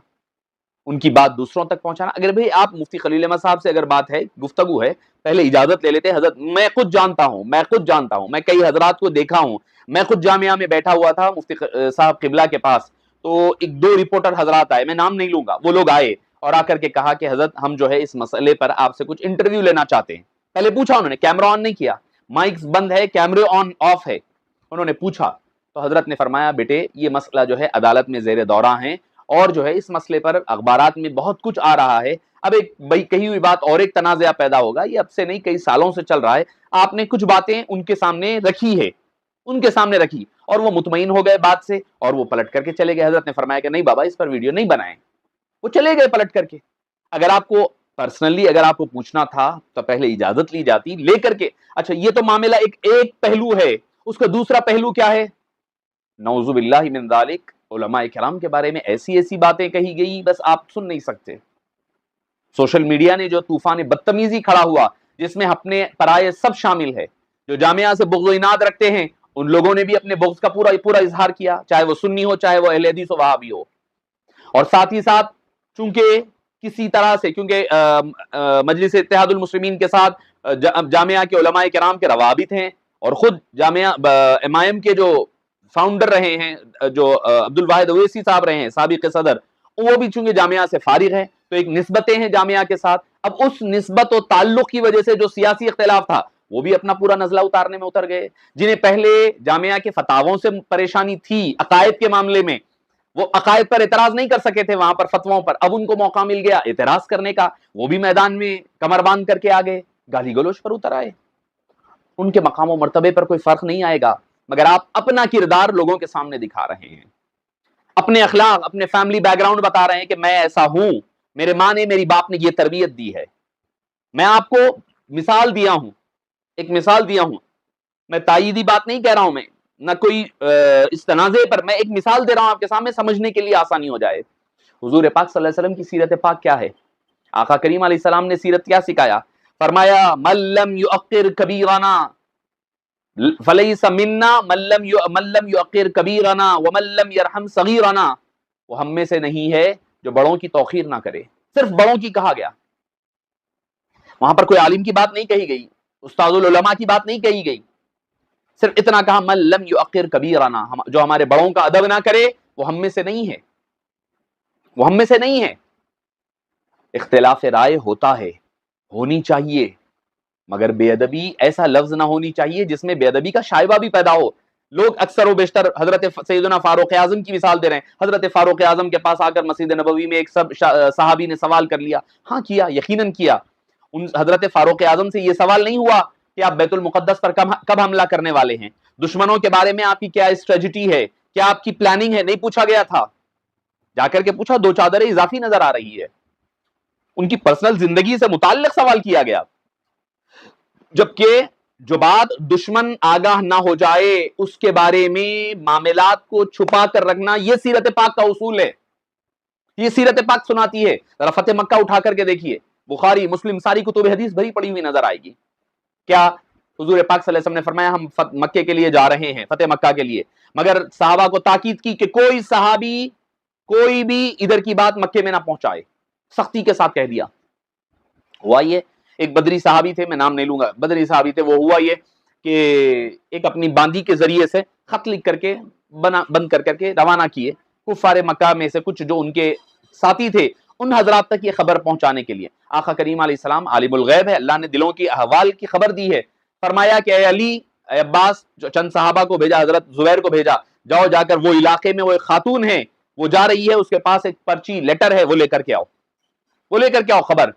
ان کی بات دوسروں تک پہنچانا۔ اگر بھئی آپ مفتی خلیل احمد صاحب سے اگر بات ہے، گفتگو ہے، پہلے اجازت لے لیتے، حضرت میں خود جانتا ہوں، میں کئی حضرات کو دیکھا ہوں، میں خود جامعہ میں بیٹھا ہوا تھا مفتی صاحب قبلہ کے پاس، تو ایک دو رپورٹر حضرات آئے، میں نام نہیں لوں گا، وہ لوگ آئے اور آ کر کے کہا کہ حضرت ہم جو ہے اس مسئلے پر آپ سے کچھ انٹرویو لینا چاہتے ہیں۔ پہلے پوچھا انہوں نے، کیمرہ آن نہیں کیا، مائکس بند ہے، کیمرے آن آف ہے، انہوں نے پوچھا تو حضرت نے فرمایا بیٹے یہ مسئلہ جو ہے عدالت میں زیر دورہ ہیں، اور جو ہے اس مسئلے پر اخبارات میں بہت کچھ آ رہا ہے، اب ایک بھئی کہی ہوئی بات اور ایک تنازعہ پیدا ہوگا، یہ اب سے نہیں کئی سالوں سے چل رہا ہے، آپ نے کچھ باتیں ان کے سامنے رکھی اور وہ مطمئن ہو گئے بات سے اور وہ پلٹ کر کے چلے گئے۔ حضرت نے فرمایا کہ نہیں بابا اس پر ویڈیو نہیں بنائیں، وہ چلے گئے پلٹ کر کے۔ اگر آپ کو پرسنلی اگر آپ کو پوچھنا تھا تو پہلے اجازت لی جاتی، لے کر کے۔ اچھا یہ تو معاملہ ایک پہلو ہے، اس کا دوسرا پہلو کیا ہے؟ نعوذ باللہ من ذالک، علماء کرام کے بارے میں ایسی باتیں کہی گئی بس آپ سن نہیں سکتے۔ سوشل میڈیا نے جو طوفان بدتمیزی کھڑا ہوا جس میں اپنے پرائے سب شامل ہے، جو جامعہ سے بغض و عناد رکھتے ہیں ان لوگوں نے بھی اپنے بغض کا پورا اظہار کیا، چاہے وہ سنی ہو چاہے وہ اہل حدیث و وہابی ہو، اور ساتھ ہی ساتھ چونکہ کسی طرح سے کیونکہ مجلس اتحاد المسلمین کے ساتھ جامعہ کے علماء کرام کے روابط ہیں، اور خود جامعہ امائم کے جو فاؤنڈر رہے ہیں جو عبد الواحد اویسی صاحب رہے ہیں سابق صدر، وہ بھی چونکہ جامعہ سے فارغ ہیں تو ایک نسبتیں ہیں جامعہ کے ساتھ۔ اب اس نسبت و تعلق کی وجہ سے جو سیاسی اختلاف تھا وہ بھی اپنا پورا نزلہ اتارنے میں اتر گئے۔ جنہیں پہلے جامعہ کے فتاووں سے پریشانی تھی عقائد کے معاملے میں، وہ عقائد پر اعتراض نہیں کر سکے تھے وہاں پر فتووں پر، اب ان کو موقع مل گیا اعتراض کرنے کا، وہ بھی میدان میں کمر باندھ کر کے آ گئے، گالی گلوچ پر اتر آئے۔ ان کے مقام و مرتبے پر کوئی فرق نہیں آئے گا، مگر آپ اپنا کردار لوگوں کے سامنے دکھا رہے ہیں، اپنے اخلاق، اپنے فیملی بیک گراؤنڈ بتا رہے ہیں کہ میں ایسا ہوں، میرے ماں نے میری باپ نے یہ تربیت دی ہے۔ میں آپ کو مثال دیا ہوں، ایک مثال دیا ہوں، میں تائیدی بات نہیں کہہ رہا ہوں، میں نہ کوئی اس تنازع پر، میں ایک مثال دے رہا ہوں آپ کے سامنے سمجھنے کے لیے آسانی ہو جائے۔ حضور پاک صلی اللہ علیہ وسلم کی سیرت پاک کیا ہے؟ آقا کریم علیہ السلام نے سیرت کیا سکھایا؟ فرمایا من لم یؤقر کبیرنا، فلیس منا من لم یعقر کبیرنا ومن لم یرحم صغیرنا، وہ ہم میں سے نہیں ہے جو بڑوں کی توقیر نہ کرے. صرف بڑوں کی کہا گیا، وہاں پر کوئی عالم کی بات نہیں کہی گئی، استاد العلماء کی بات نہیں کہی گئی، صرف اتنا کہا من لم یعقر کبیرنا، جو ہمارے بڑوں کا ادب نہ کرے وہ ہم میں سے نہیں ہے، وہ ہم میں سے نہیں ہے. اختلاف رائے ہوتا ہے، ہونی چاہیے، مگر بے ادبی ایسا لفظ نہ ہونی چاہیے جس میں بے ادبی کا شائبہ بھی پیدا ہو. لوگ اکثر و بیشتر حضرت سیدنا فاروق اعظم کی مثال دے رہے ہیں. حضرت فاروق اعظم کے پاس آ کر مسجد نبوی میں ایک صحابی نے سوال کر لیا. ہاں کیا، یقیناً کیا. حضرت فاروق اعظم سے یہ سوال نہیں ہوا کہ آپ بیت المقدس پر کب حملہ کرنے والے ہیں، دشمنوں کے بارے میں آپ کی کیا اسٹریٹجی ہے، کیا آپ کی پلاننگ ہے، نہیں پوچھا گیا تھا. جا کر کے پوچھا دو چادریں اضافی نظر آ رہی ہے. ان کی پرسنل زندگی سے متعلق سوال کیا گیا. جبکہ جو بات دشمن آگاہ نہ ہو جائے اس کے بارے میں معاملات کو چھپا کر رکھنا، یہ سیرت پاک کا اصول ہے، یہ سیرت پاک سناتی ہے. ذرا فتح مکہ اٹھا کر کے دیکھیے، بخاری مسلم ساری کتب حدیث بھری پڑی ہوئی نظر آئے گی. کیا حضور پاک صلی اللہ علیہ وسلم نے فرمایا ہم مکے کے لیے جا رہے ہیں، فتح مکہ کے لیے، مگر صحابہ کو تاکید کی کہ کوئی صحابی کوئی بھی ادھر کی بات مکے میں نہ پہنچائے، سختی کے ساتھ کہہ دیا. ہوا یہ ایک بدری صحابی تھے، میں نام نہیں لوں گا، بدری صحابی تھے، وہ ہوا یہ کہ ایک اپنی باندی کے ذریعے سے خط لکھ کر کے بند کر کے روانہ کیے کفار مکہ میں سے کچھ جو ان کے ساتھی تھے، ان حضرات تک یہ خبر پہنچانے کے لیے. آقا کریم علیہ السلام عالم الغیب ہے، اللہ نے دلوں کی احوال کی خبر دی ہے. فرمایا کہ اے علی، اے عباس، جو چند صحابہ کو بھیجا، حضرت زبیر کو بھیجا، جاؤ جا کر وہ علاقے میں وہ ایک خاتون ہے، وہ جا رہی ہے، اس کے پاس ایک پرچی لیٹر ہے، وہ لے کر کے آؤ، وہ لے کر کے آؤ خبر.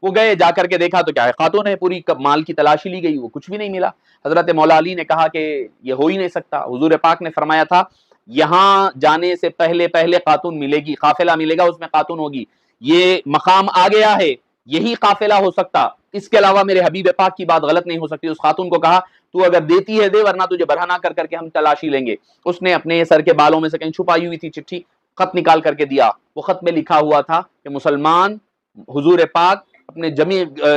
وہ گئے، جا کر کے دیکھا تو کیا ہے، خاتون ہے. پوری مال کی تلاشی لی گئی، وہ کچھ بھی نہیں ملا. حضرت مولا علی نے کہا کہ یہ ہو ہی نہیں سکتا. حضور پاک نے فرمایا تھا یہاں جانے سے پہلے خاتون ملے گی، قافلہ ملے گا، اس میں خاتون ہوگی. یہ مقام آ گیا ہے، یہی قافلہ ہو سکتا، اس کے علاوہ میرے حبیب پاک کی بات غلط نہیں ہو سکتی. اس خاتون کو کہا تو اگر دیتی ہے دے، ورنہ تجھے برہنہ کر کر کے ہم تلاشی لیں گے. اس نے اپنے سر کے بالوں میں سے کہیں چھپائی ہوئی تھی چٹھی، خط نکال کر کے دیا. وہ خط میں لکھا ہوا تھا کہ مسلمان حضور پاک اپنے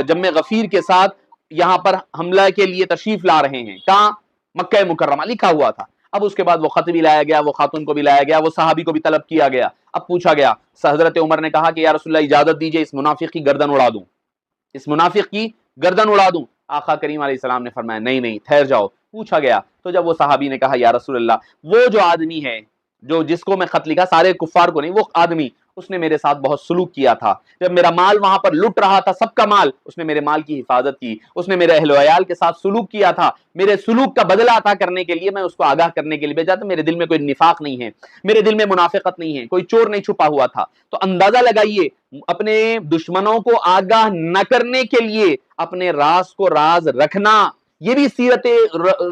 جمع غفیر کے ساتھ یہاں پر حملہ کے لیے تشریف لا رہے ہیں. کہاں؟ مکہ مکرمہ لکھا ہوا تھا. اب اس کے بعد وہ خط بھی لایا گیا، وہ خاتون کو بھی لایا گیا، وہ صحابی کو بھی طلب کیا گیا. اب پوچھا گیا، حضرت عمر نے کہا کہ یا رسول اللہ اجازت دیجئے اس منافق کی گردن اڑا دوں، اس منافق کی گردن اڑا دوں. آقا کریم علیہ السلام نے فرمایا نہیں نہیں، ٹھہر جاؤ. پوچھا گیا تو جب وہ صحابی نے کہا یا رسول اللہ وہ جو آدمی ہے جس کو میں خط لکھا، سارے کفار کو نہیں، وہ آدمی، اس نے میرے ساتھ بہت سلوک کیا تھا. جب میرا مال وہاں پر لٹ رہا تھا، سب کا مال، اس نے میرے مال کی حفاظت کی، اس نے میرے اہل و عیال کے ساتھ سلوک کیا تھا. میرے سلوک کا بدلہ عطا کرنے کے لیے میں اس کو آگاہ کرنے کے لیے بھیجا تھا. میرے دل میں کوئی نفاق نہیں ہے، میرے دل میں منافقت نہیں ہے، کوئی چور نہیں چھپا ہوا تھا. تو اندازہ لگائیے، اپنے دشمنوں کو آگاہ نہ کرنے کے لیے اپنے راز کو راز رکھنا، یہ بھی سیرت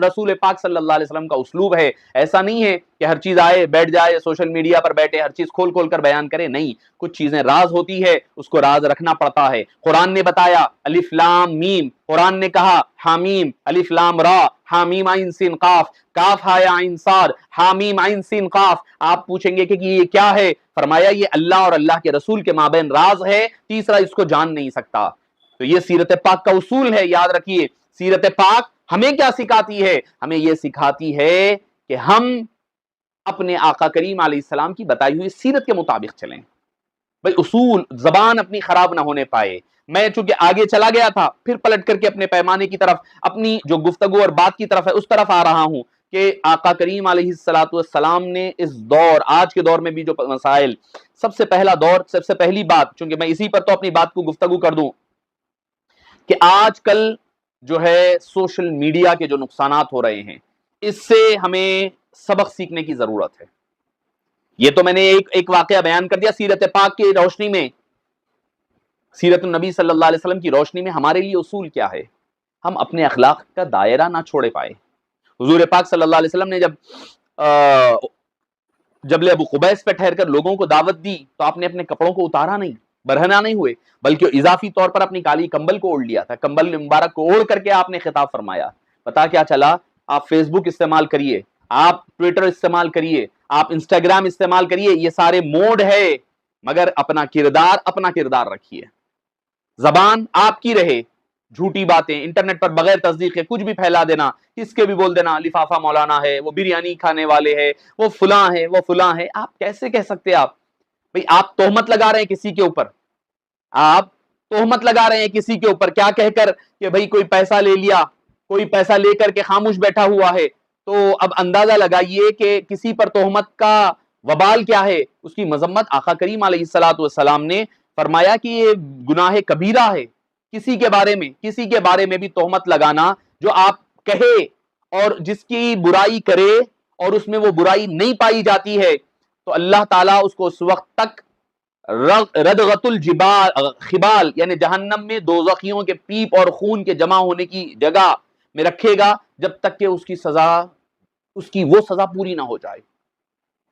رسول پاک صلی اللہ علیہ وسلم کا اسلوب ہے. ایسا نہیں ہے کہ ہر چیز آئے بیٹھ جائے سوشل میڈیا پر بیٹھے ہر چیز کھول کھول کر بیان کرے. نہیں، کچھ چیزیں راز ہوتی ہے، اس کو راز رکھنا پڑتا ہے. قرآن نے بتایا الف لام میم، قرآن نے کہا حامیم الف لام را حامیم عین سین قاف کاف ہا یا عین صاد حامیم عین سین قاف. آپ پوچھیں گے کہ یہ کیا ہے؟ فرمایا یہ اللہ اور اللہ کے رسول کے مابین راز ہے، تیسرا اس کو جان نہیں سکتا. تو یہ سیرت پاک کا اصول ہے، یاد رکھیے. سیرت پاک ہمیں کیا سکھاتی ہے؟ ہمیں یہ سکھاتی ہے کہ ہم اپنے آقا کریم علیہ السلام کی بتائی ہوئی سیرت کے مطابق چلیں. بھئی اصول، زبان اپنی خراب نہ ہونے پائے. میں چونکہ آگے چلا گیا تھا، پھر پلٹ کر کے اپنے پیمانے کی طرف، اپنی جو گفتگو اور بات کی طرف ہے اس طرف آ رہا ہوں کہ آقا کریم علیہ السلام نے اس دور، آج کے دور میں بھی جو مسائل، سب سے پہلا دور، سب سے پہلی بات، چونکہ میں اسی پر تو اپنی بات کو گفتگو کر دوں کہ آج کل جو ہے سوشل میڈیا کے جو نقصانات ہو رہے ہیں، اس سے ہمیں سبق سیکھنے کی ضرورت ہے. یہ تو میں نے ایک واقعہ بیان کر دیا سیرت پاک کی روشنی میں. سیرت النبی صلی اللہ علیہ وسلم کی روشنی میں ہمارے لیے اصول کیا ہے؟ ہم اپنے اخلاق کا دائرہ نہ چھوڑے پائے. حضور پاک صلی اللہ علیہ وسلم نے جب جبل ابو قبیس پہ ٹھہر کر لوگوں کو دعوت دی تو آپ نے اپنے کپڑوں کو اتارا نہیں، برہنہ نہیں ہوئے، بلکہ اضافی طور پر اپنی کالی کمبل کو اوڑھ لیا تھا. کمبل مبارک کو اوڑھ کر کے آپ نے خطاب فرمایا. پتا کیا چلا؟ آپ فیس بک استعمال کریے، آپ ٹویٹر استعمال کریے، آپ انسٹاگرام استعمال کریے، یہ سارے موڈ ہے، مگر اپنا کردار رکھیے. زبان آپ کی رہے، جھوٹی باتیں انٹرنیٹ پر بغیر تصدیق کے کچھ بھی پھیلا دینا، کس کے بھی بول دینا لفافہ مولانا ہے، وہ بریانی کھانے والے ہیں، وہ فلاں ہے، وہ فلاں ہے. آپ کیسے کہہ سکتے آپ بھئی؟ آپ تہمت لگا رہے ہیں کسی کے اوپر، آپ تہمت لگا رہے ہیں کسی کے اوپر کیا کہہ کر کہ بھئی کوئی پیسہ لے لیا، کوئی پیسہ لے کر کے خاموش بیٹھا ہوا ہے. تو اب اندازہ لگائیے کہ کسی پر تہمت کا وبال کیا ہے. اس کی مذمت آقا کریم علیہ الصلوۃ والسلام نے فرمایا کہ یہ گناہ کبیرہ ہے. کسی کے بارے میں بھی تہمت لگانا جو آپ کہے اور جس کی برائی کرے اور اس میں وہ برائی نہیں پائی جاتی ہے، تو اللہ تعالیٰ اس کو اس وقت تک ردغت الجبال خبال یعنی جہنم میں دوزخیوں کے پیپ اور خون کے جمع ہونے کی جگہ میں رکھے گا جب تک کہ اس کی وہ سزا پوری نہ ہو جائے.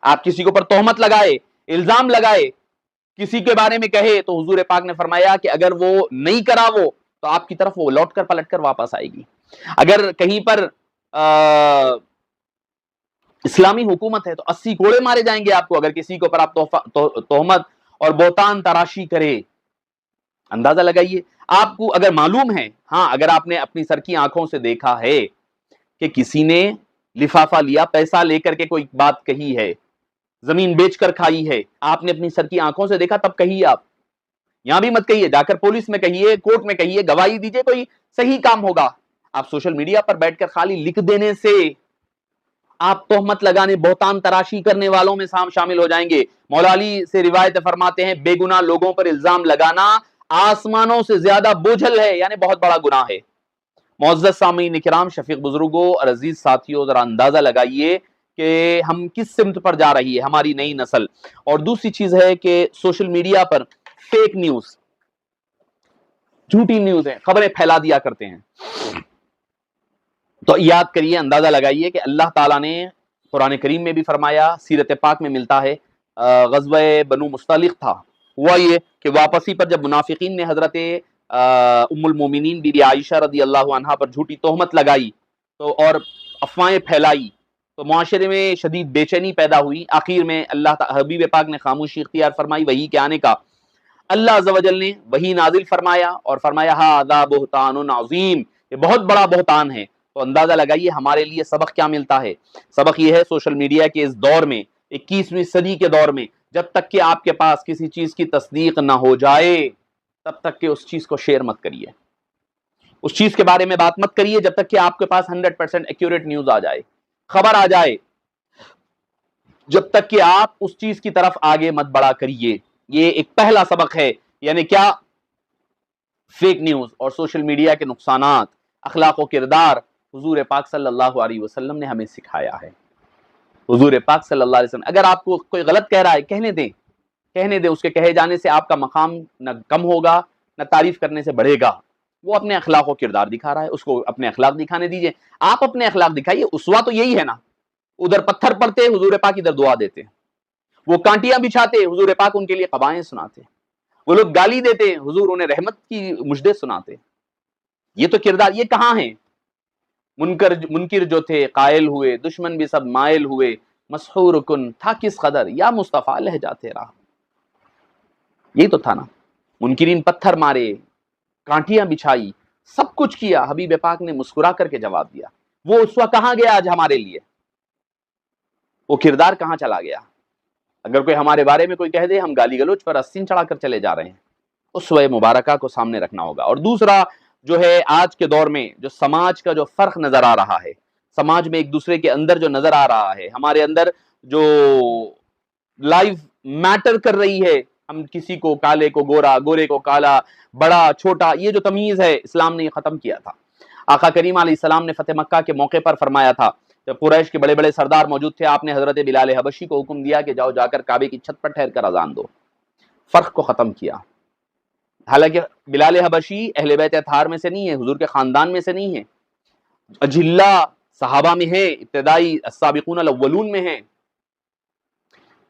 آپ کسی کے اوپر تہمت لگائے، الزام لگائے، کسی کے بارے میں کہے، تو حضور پاک نے فرمایا کہ اگر وہ نہیں کرا وہ تو آپ کی طرف وہ لوٹ کر پلٹ کر واپس آئے گی. اگر کہیں پر اسلامی حکومت ہے تو 80 کوڑے مارے جائیں گے آپ کو اگر کسی کے اوپر آپ تہمت اور بہتان تراشی کرے. اندازہ لگائیے. آپ کو اگر معلوم ہے، ہاں اگر آپ نے اپنی سر کی آنکھوں سے دیکھا ہے کہ کسی نے لفافہ لیا، پیسہ لے کر کے کوئی بات کہی ہے، زمین بیچ کر کھائی ہے، آپ نے اپنی سر کی آنکھوں سے دیکھا، تب کہیے. آپ یہاں بھی مت کہیے، جا کر پولیس میں کہیے، کورٹ میں کہیے، گواہی دیجیے، کوئی صحیح کام ہوگا. آپ سوشل میڈیا پر بیٹھ کر خالی لکھ دینے سے آپ تہمت لگانے، بہتان تراشی کرنے والوں میں شامل ہو جائیں گے. مولا علی سے روایت فرماتے ہیں بے گناہ لوگوں پر الزام لگانا آسمانوں سے زیادہ بوجھل ہے، یعنی بہت بڑا گناہ ہے. معزز سامعین کرام، شفیق بزرگوں اور عزیز ساتھیوں، ذرا اندازہ لگائیے کہ ہم کس سمت پر جا رہی ہے ہماری نئی نسل. اور دوسری چیز ہے کہ سوشل میڈیا پر فیک نیوز، جھوٹی نیوز ہے، خبریں پھیلا دیا کرتے ہیں. تو یاد کریے، اندازہ لگائیے کہ اللہ تعالیٰ نے قرآن کریم میں بھی فرمایا، سیرت پاک میں ملتا ہے، غزوہ بنو مستلق تھا. ہوا یہ کہ واپسی پر جب منافقین نے حضرت ام المومنین بی بی عائشہ رضی اللہ عنہا پر جھوٹی تہمت لگائی تو اور افواہیں پھیلائی تو معاشرے میں شدید بے چینی پیدا ہوئی. آخر میں اللہ حبیب پاک نے خاموشی اختیار فرمائی وحی کے آنے کا. اللہ عز و جل نے وحی نازل فرمایا اور فرمایا ھذا بہتان عظیم، یہ بہت بڑا بہتان ہے. تو اندازہ لگائیے ہمارے لیے سبق کیا ملتا ہے. سبق یہ ہے سوشل میڈیا کے اس دور میں، 21ویں صدی کے دور میں، جب تک کہ آپ کے پاس کسی چیز کی تصدیق نہ ہو جائے تب تک کہ اس چیز کو شیئر مت کریے، اس چیز کے بارے میں بات مت کریے جب تک کہ آپ کے پاس 100% ایکوریٹ نیوز آ جائے، خبر آ جائے، جب تک کہ آپ اس چیز کی طرف آگے مت بڑھا کریے. یہ ایک پہلا سبق ہے. یعنی کیا؟ فیک نیوز اور سوشل میڈیا کے نقصانات، اخلاق و کردار حضور پاک صلی اللہ علیہ وسلم نے ہمیں سکھایا ہے. حضور پاک صلی اللہ علیہ وسلم اگر آپ کو کوئی غلط کہہ رہا ہے کہنے دیں، اس کے کہے جانے سے آپ کا مقام نہ کم ہوگا نہ تعریف کرنے سے بڑھے گا. وہ اپنے اخلاق و کردار دکھا رہا ہے، اس کو اپنے اخلاق دکھانے دیجئے. آپ اپنے اخلاق دکھائیے. اسوا تو یہی ہے نا، ادھر پتھر پڑتے حضور پاک ادھر دعا دیتے، وہ کانٹیاں بچھاتے حضور پاک ان کے لیے قبائیں سناتے، وہ لوگ گالی دیتے حضور انہیں رحمت کی مجدے سناتے. یہ تو کردار، یہ کہاں ہے؟ منکر جو تھے قائل ہوئے، دشمن بھی سب مائل ہوئے، مسحور کن تھا کس قدر یا مصطفیٰ لہجہ تیرا. یہی تو تھا نا. منکرین پتھر مارے، کانٹیاں بچھائی، سب کچھ کیا، حبیب پاک نے مسکرا کر کے جواب دیا. وہ اسوا کہاں گیا آج ہمارے لیے؟ وہ کردار کہاں چلا گیا؟ اگر کوئی ہمارے بارے میں کوئی کہہ دے، ہم گالی گلوچ پر آستین چڑھا کر چلے جا رہے ہیں. اسوہ مبارکہ کو سامنے رکھنا ہوگا. اور دوسرا جو ہے آج کے دور میں جو سماج کا جو فرق نظر آ رہا ہے، سماج میں ایک دوسرے کے اندر جو نظر آ رہا ہے، ہمارے اندر جو لائف میٹر کر رہی ہے، ہم کسی کو کالے کو گورا، گورے کو کالا، بڑا چھوٹا، یہ جو تمیز ہے اسلام نے یہ ختم کیا تھا. آقا کریم علیہ السلام نے فتح مکہ کے موقع پر فرمایا تھا، جب قریش کے بڑے بڑے سردار موجود تھے، آپ نے حضرت بلال حبشی کو حکم دیا کہ جاؤ جا کر کعبے کی چھت پر ٹھہر کر اذان دو. فرق کو ختم کیا. حالانکہ بلال حبشی اہل بیت اطہار میں سے نہیں ہے، حضور کے خاندان میں سے نہیں ہے، اجلہ صحابہ میں ہے، ابتدائی السابقون الاولون میں ہے،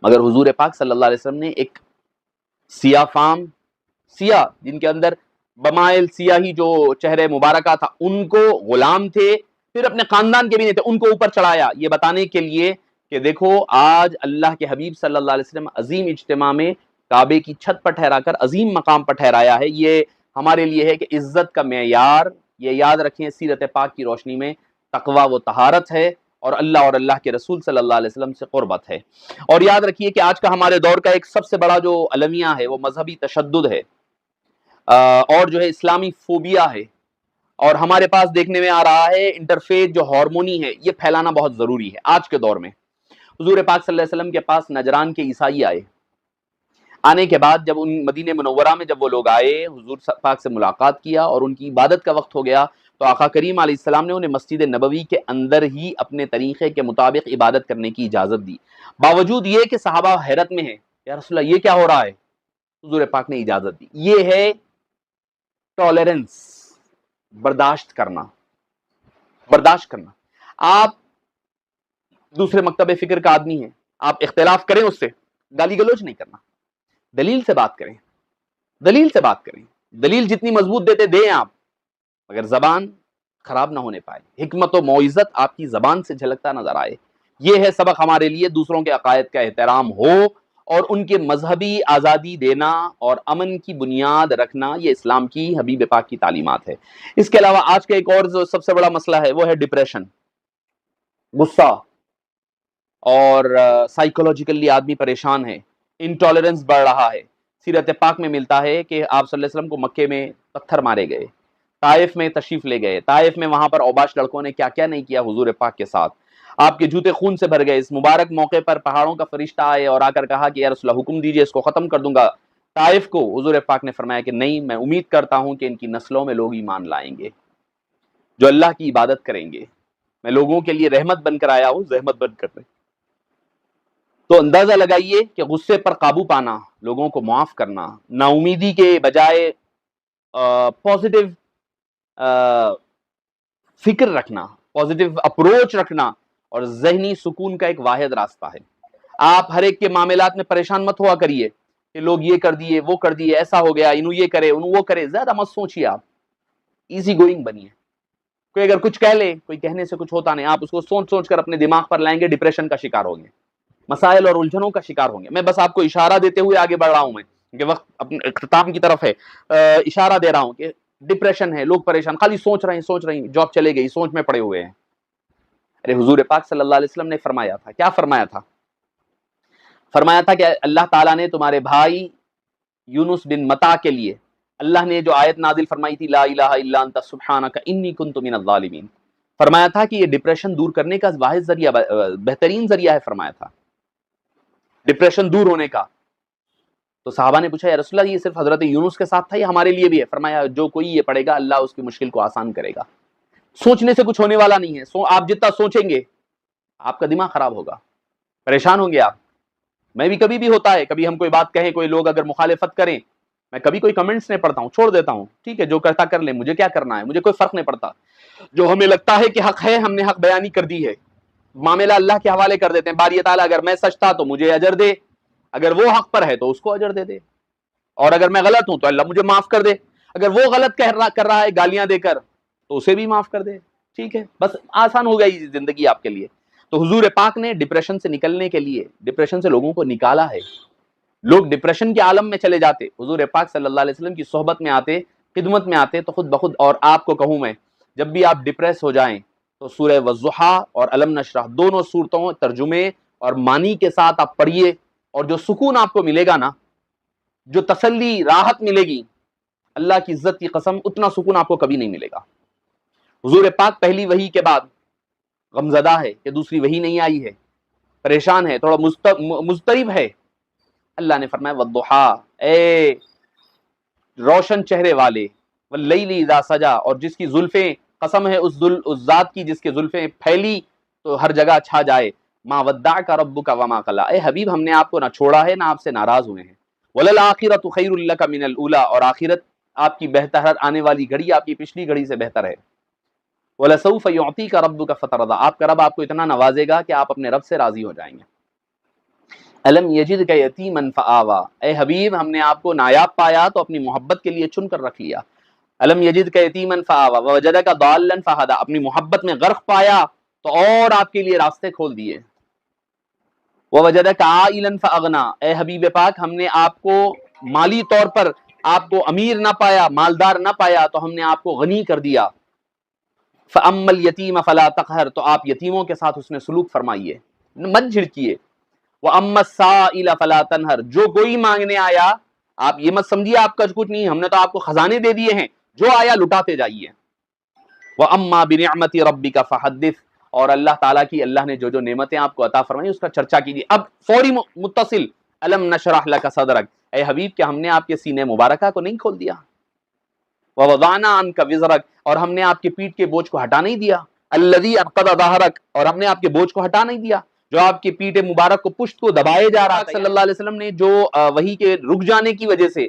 مگر حضور پاک صلی اللہ علیہ وسلم نے ایک سیاہ فام، سیاہ جن کے اندر بمائل سیاہی جو چہرے مبارکہ تھا، ان کو غلام تھے، پھر اپنے خاندان کے بھی نہیں تھے، ان کو اوپر چڑھایا، یہ بتانے کے لیے کہ دیکھو آج اللہ کے حبیب صلی اللہ علیہ وسلم عظیم اجتماع میں کعبے کی چھت پر ٹھہرا کر عظیم مقام پر ٹھہرایا ہے. یہ ہمارے لیے ہے کہ عزت کا معیار یہ یاد رکھیں سیرت پاک کی روشنی میں تقویٰ و طہارت ہے اور اللہ کے رسول صلی اللہ علیہ وسلم سے قربت ہے۔ اور یاد رکھیے کہ آج کا ہمارے دور کا ایک سب سے بڑا جو المیہ ہے وہ مذہبی تشدد ہے، اور جو ہے اسلامی فوبیا ہے، اور ہمارے پاس دیکھنے میں آ رہا ہے انٹرفیت جو ہارمونی ہے یہ پھیلانا بہت ضروری ہے آج کے دور میں۔ حضور پاک صلی اللہ علیہ وسلم کے پاس نجران کے عیسائی آئے، آنے کے بعد جب ان مدینہ منورہ میں جب وہ لوگ آئے، حضور پاک سے ملاقات کیا اور ان کی عبادت کا وقت ہو گیا، تو آقا کریم علیہ السلام نے انہیں مسجد نبوی کے اندر ہی اپنے طریقے کے مطابق عبادت کرنے کی اجازت دی، باوجود یہ کہ صحابہ حیرت میں ہیں، یا رسول اللہ یہ کیا ہو رہا ہے؟ حضور پاک نے اجازت دی۔ یہ ہے ٹالرنس، برداشت کرنا۔ برداشت کرنا، آپ دوسرے مکتب فکر کا آدمی ہیں، آپ اختلاف کریں اس سے، گالی گلوچ نہیں کرنا، دلیل سے بات کریں، دلیل سے بات کریں، دلیل جتنی مضبوط دیتے دیں آپ، مگر زبان خراب نہ ہونے پائے، حکمت و موعظت آپ کی زبان سے جھلکتا نظر آئے۔ یہ ہے سبق ہمارے لیے، دوسروں کے عقائد کا احترام ہو اور ان کے مذہبی آزادی دینا اور امن کی بنیاد رکھنا، یہ اسلام کی حبیب پاک کی تعلیمات ہے۔ اس کے علاوہ آج کا ایک اور جو سب سے بڑا مسئلہ ہے وہ ہے ڈپریشن، غصہ، اور سائیکولوجیکلی آدمی پریشان ہے، انٹالرنس بڑھ رہا ہے۔ سیرت پاک میں ملتا ہے کہ آپ صلی اللہ علیہ وسلم کو مکے میں پتھر مارے گئے، طائف میں تشریف لے گئے، طائف میں وہاں پر اوباش لڑکوں نے کیا کیا نہیں کیا حضور پاک کے ساتھ، آپ کے جوتے خون سے بھر گئے۔ اس مبارک موقع پر پہاڑوں کا فرشتہ آئے اور آ کر کہا کہ یا رسول اللہ حکم دیجئے اس کو ختم کر دوں گا طائف کو۔ حضور پاک نے فرمایا کہ نہیں، میں امید کرتا ہوں کہ ان کی نسلوں میں لوگ ایمان لائیں گے جو اللہ کی عبادت کریں گے، میں لوگوں کے لیے رحمت بن کر آیا ہوں، زحمت بن کر نہیں۔ تو اندازہ لگائیے کہ غصے پر قابو پانا، لوگوں کو معاف کرنا، نا امیدی کے بجائے پازیٹو فکر رکھنا، پازیٹو اپروچ رکھنا، اور ذہنی سکون کا ایک واحد راستہ ہے۔ آپ ہر ایک کے معاملات میں پریشان مت ہوا کریے کہ لوگ یہ کر دیے، وہ کر دیے، ایسا ہو گیا، انہوں یہ کرے، انہوں وہ کرے، زیادہ مت سوچیے، آپ ایزی گوئنگ بنیے۔ کوئی اگر کچھ کہہ لے، کوئی کہنے سے کچھ ہوتا نہیں، آپ اس کو سوچ سوچ کر اپنے دماغ پر لائیں گے، ڈپریشن کا شکار ہوں گے، مسائل اور الجھنوں کا شکار ہوں گے۔ میں بس آپ کو اشارہ دیتے ہوئے آگے بڑھ رہا ہوں، میں کہ وقت اپنے اختتام کی طرف ہے، اشارہ دے رہا ہوں کہ ڈپریشن ہے، لوگ پریشان، خالی سوچ رہے ہیں، جاب چلے گئی، سوچ میں پڑے ہوئے ہیں۔ ارے حضور پاک صلی اللہ علیہ وسلم نے فرمایا تھا، کیا فرمایا تھا؟ فرمایا تھا کہ اللہ تعالیٰ نے تمہارے بھائی یونس بن متا کے لیے اللہ نے جو آیت نازل فرمائی تھی، لا الہ الا انت سبحانک انی کنت من الظالمین، فرمایا تھا کہ یہ ڈپریشن دور کرنے کا واحد ذریعہ، بہترین ذریعہ ہے، فرمایا تھا ڈپریشن دور ہونے کا۔ تو صحابہ نے پوچھا یا رسول اللہ یہ صرف حضرت یونس کے ساتھ تھا یا ہمارے لیے بھی ہے؟ فرمایا جو کوئی یہ پڑھے گا اللہ اس کی مشکل کو آسان کرے گا۔ سوچنے سے کچھ ہونے والا نہیں ہے، آپ جتنا سوچیں گے آپ کا دماغ خراب ہوگا، پریشان ہوں گے آپ۔ میں بھی کبھی ہوتا ہے، کبھی ہم کوئی بات کہیں، کوئی لوگ اگر مخالفت کریں، میں کبھی کوئی کمنٹس نہیں پڑھتا ہوں، چھوڑ دیتا ہوں، ٹھیک ہے جو کرتا کر لیں، مجھے کیا کرنا ہے، مجھے کوئی فرق نہیں پڑتا۔ جو ہمیں لگتا ہے کہ حق ہے، ہم نے حق بیانی کر دی ہے، معاملہ اللہ کے حوالے کر دیتے ہیں، باری تعالیٰ اگر میں سچ تھا تو مجھے اجر دے، اگر وہ حق پر ہے تو اس کو اجر دے دے، اور اگر میں غلط ہوں تو اللہ مجھے معاف کر دے، اگر وہ غلط کر رہا ہے گالیاں دے کر تو اسے بھی معاف کر دے، ٹھیک ہے، بس آسان ہو گئی زندگی آپ کے لیے۔ تو حضور پاک نے ڈپریشن سے نکلنے کے لیے، ڈپریشن سے لوگوں کو نکالا ہے۔ لوگ ڈپریشن کے عالم میں چلے جاتے، حضور پاک صلی اللہ علیہ وسلم کی صحبت میں آتے، خدمت میں آتے، تو خود بخود۔ اور آپ کو کہوں میں، جب بھی آپ ڈپریس ہو جائیں تو سورہ والضحیٰ اور الم نشرح دونوں صورتوں ترجمے اور معنی کے ساتھ آپ پڑھیے، اور جو سکون آپ کو ملے گا نا، جو تسلی راحت ملے گی، اللہ کی عزت کی قسم اتنا سکون آپ کو کبھی نہیں ملے گا۔ حضور پاک پہلی وحی کے بعد غمزدہ ہے کہ دوسری وحی نہیں آئی ہے، پریشان ہے، تھوڑا مضطرب ہے۔ اللہ نے فرمایا والضحیٰ، اے روشن چہرے والے، واللیل اذا سجا، اور جس کی زلفیں، قسم ہے اس ذات کی جس کے زلفیں پھیلی تو ہر جگہ چھا جائے، ما ودعک ربک وما قلی، اے حبیب ہم نے آپ کو نہ چھوڑا ہے نہ آپ سے ناراض ہوئے ہیں، وللآخرۃ خیر لک من الاولی، اور آخرت آپ کی بہتر آنے والی گھڑی آپ کی پچھلی گھڑی سے بہتر ہے، وَلَسَوْفَ يُعْطِيكَ رَبُّكَ فَتَرْضَىٰ، آپ کا رب آپ کو اتنا نوازے گا کہ آپ اپنے رب سے راضی ہو جائیں گے۔ أَلَمْ يَجِدْكَ يَتِيمًا فَآوَىٰ، اے حبیب ہم نے آپ کو نایاب پایا تو اپنی محبت کے لیے چن کر رکھ لیا۔ أَلَمْ يَجِدْكَ يَتِيمًا فَآوَىٰ وَوَجَدَكَ ضَالًّا فَهَدَىٰ، اپنی محبت میں غرق پایا تو اور آپ کے لیے راستے کھول دیے۔ وَوَجَدَكَ عَائِلًا فَأَغْنَىٰ، اے حبیب پاک ہم نے آپ کو مالی طور پر آپ کو امیر نہ پایا، مالدار نہ پایا، تو ہم نے آپ کو غنی کر دیا۔ فَأَمَّا الْيَتِيمَ فَلَا تَقْهَرْ، تو آپ یتیموں کے ساتھ حسن سلوک فرمائیے، مت جھڑکیے۔ وَأَمَّا السَّائِلَ فَلَا تَنْهَرْ، جو کوئی مانگنے آیا، آپ یہ مت سمجھیے آپ کا کچھ نہیں، ہم نے تو آپ کو خزانے دے دیے ہیں، جو آیا لٹاتے جائیے۔ وَأَمَّا بِنِعْمَةِ رَبِّكَ فَحَدِّثْ، اور اللہ تعالیٰ کی، اللہ نے جو جو نعمتیں آپ کو عطا فرمائی اس کا چرچا کیجیے۔ اب فوری متصل، الم نشرح لک صدرک، اے حبیب کیا ہم نے آپ کے سینے مبارکہ کو نہیں کھول دیا؟ وَوَضَعْنَا عَنْكَ وِزْرَكَ، اور ہم نے آپ کے پیٹھ کے بوجھ کو ہٹا نہیں دیا۔ الَّذِي أَنقَضَ ظَهْرَكَ، اور ہم نے آپ کے بوجھ کو ہٹا نہیں دیا جو آپ کے پیٹھ مبارک کو، پشت کو دبائے جا رہا تھا۔ صلی اللہ علیہ وسلم نے جو وحی کے رک جانے کی وجہ سے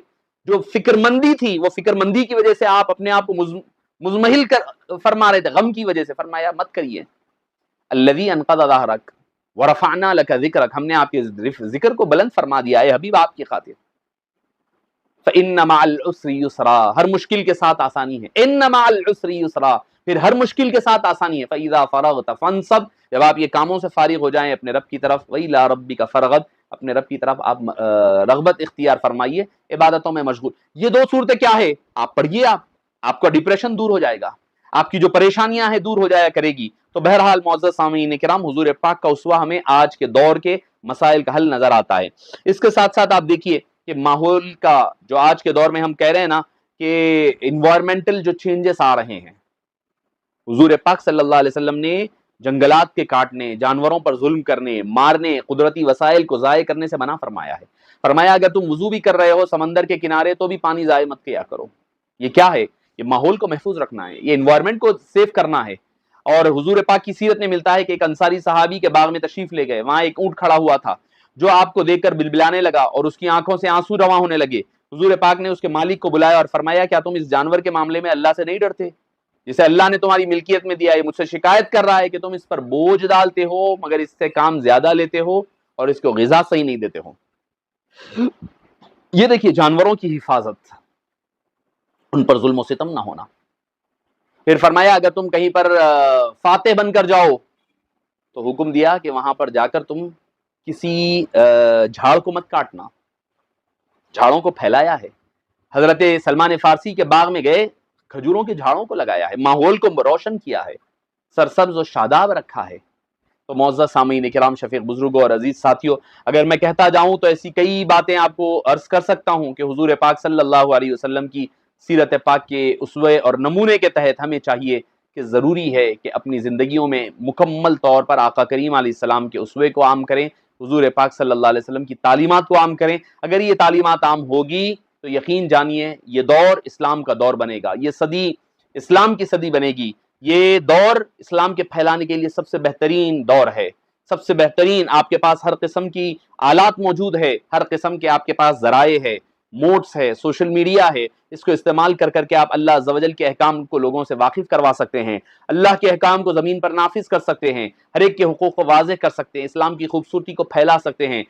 جو فکر مندی تھی، وہ فکر مندی کی وجہ سے آپ اپنے آپ کو مزمحل کر فرما رہے تھے، غم کی وجہ سے فرمایا مت کریے۔ الَّذِي أَنقَضَ ظَهْرَكَ وَرَفَعْنَا لَكَ ذِكْرَكَ، ہم نے آپ کے ذکر کو بلند فرما دیا اے حبیب آپ کی خاطر۔ فَإِنَّ مَعَ الْعُسْرِ يُسْرًا، ہر مشکل کے ساتھ آسانی ہے۔ إِنَّ مَعَ الْعُسْرِ يُسْرًا، پھر ہر مشکل کے ساتھ آسانی ہے۔ فَإِذَا فَرَغْتَ فَانْصَبْ، جب آپ یہ کاموں سے فارغ ہو جائیں اپنے رب کی طرف، وَإِلَىٰ رَبِّكَ فَارْغَب، اپنے رب کی طرف آپ رغبت اختیار فرمائیے، عبادتوں میں مشغول۔ یہ دو صورتیں کیا ہے؟ آپ پڑھیے، آپ کا ڈپریشن دور ہو جائے گا، آپ کی جو پریشانیاں ہیں دور ہو جایا کرے گی۔ تو بہرحال معزز سامعین کرام، حضور پاک کا اسوہ ہمیں آج کے دور کے مسائل کا حل نظر آتا ہے۔ اس کے ساتھ ساتھ آپ دیکھیے کہ ماحول کا جو آج کے دور میں ہم کہہ رہے ہیں نا کہ انوائرمنٹل جو چینجز آ رہے ہیں، حضور پاک صلی اللہ علیہ وسلم نے جنگلات کے کاٹنے، جانوروں پر ظلم کرنے، مارنے، قدرتی وسائل کو ضائع کرنے سے منع فرمایا ہے۔ فرمایا اگر تم وضو بھی کر رہے ہو سمندر کے کنارے تو بھی پانی ضائع مت کیا کرو۔ یہ کیا ہے؟ یہ ماحول کو محفوظ رکھنا ہے، یہ انوائرمنٹ کو سیو کرنا ہے۔ اور حضور پاک کی سیرت میں ملتا ہے کہ ایک انصاری صحابی کے باغ میں تشریف لے گئے، وہاں ایک اونٹ کھڑا ہوا تھا جو آپ کو دیکھ کر بلبلانے لگا اور اس کی آنکھوں سے آنسو رواں ہونے لگے۔ حضور پاک نے اس کے مالک کو بلایا اور فرمایا کیا تم اس جانور کے معاملے میں اللہ سے نہیں ڈرتے جسے اللہ نے تمہاری ملکیت میں دیا ہے؟ مجھ سے شکایت کر رہا ہے کہ تم اس پر بوجھ ڈالتے ہو مگر اس سے کام زیادہ لیتے ہو اور اس کو غذا صحیح نہیں دیتے ہو۔ یہ دیکھیے جانوروں کی حفاظت، ان پر ظلم و ستم نہ ہونا۔ پھر فرمایا اگر تم کہیں پر فاتح بن کر جاؤ تو حکم دیا کہ وہاں پر جا کر تم کسی جھاڑ کو مت کاٹنا، جھاڑوں کو پھیلایا ہے۔ حضرت سلمان فارسی کے باغ میں گئے، کھجوروں کے جھاڑوں کو لگایا ہے، ماحول کو روشن کیا ہے، سرسبز و شاداب رکھا ہے۔ تو معزز سامعین کرام، شفیق بزرگوں اور عزیز ساتھیوں، اگر میں کہتا جاؤں تو ایسی کئی باتیں آپ کو عرض کر سکتا ہوں کہ حضور پاک صلی اللہ علیہ وسلم کی سیرت پاک کے اسوے اور نمونے کے تحت ہمیں چاہیے کہ ضروری ہے کہ اپنی زندگیوں میں مکمل طور پر آقا کریم علیہ السلام کے اسوے کو عام کریں، حضور پاک صلی اللہ علیہ وسلم کی تعلیمات کو عام کریں۔ اگر یہ تعلیمات عام ہوگی تو یقین جانیے یہ دور اسلام کا دور بنے گا، یہ صدی اسلام کی صدی بنے گی۔ یہ دور اسلام کے پھیلانے کے لیے سب سے بہترین دور ہے، سب سے بہترین۔ آپ کے پاس ہر قسم کی آلات موجود ہے، ہر قسم کے آپ کے پاس ذرائع ہے، موڈس ہے، سوشل میڈیا ہے، اس کو استعمال کر کر کے آپ اللہ عز و جل کے احکام کو لوگوں سے واقف کروا سکتے ہیں، اللہ کے احکام کو زمین پر نافذ کر سکتے ہیں، ہر ایک کے حقوق کو واضح کر سکتے ہیں، اسلام کی خوبصورتی کو پھیلا سکتے ہیں۔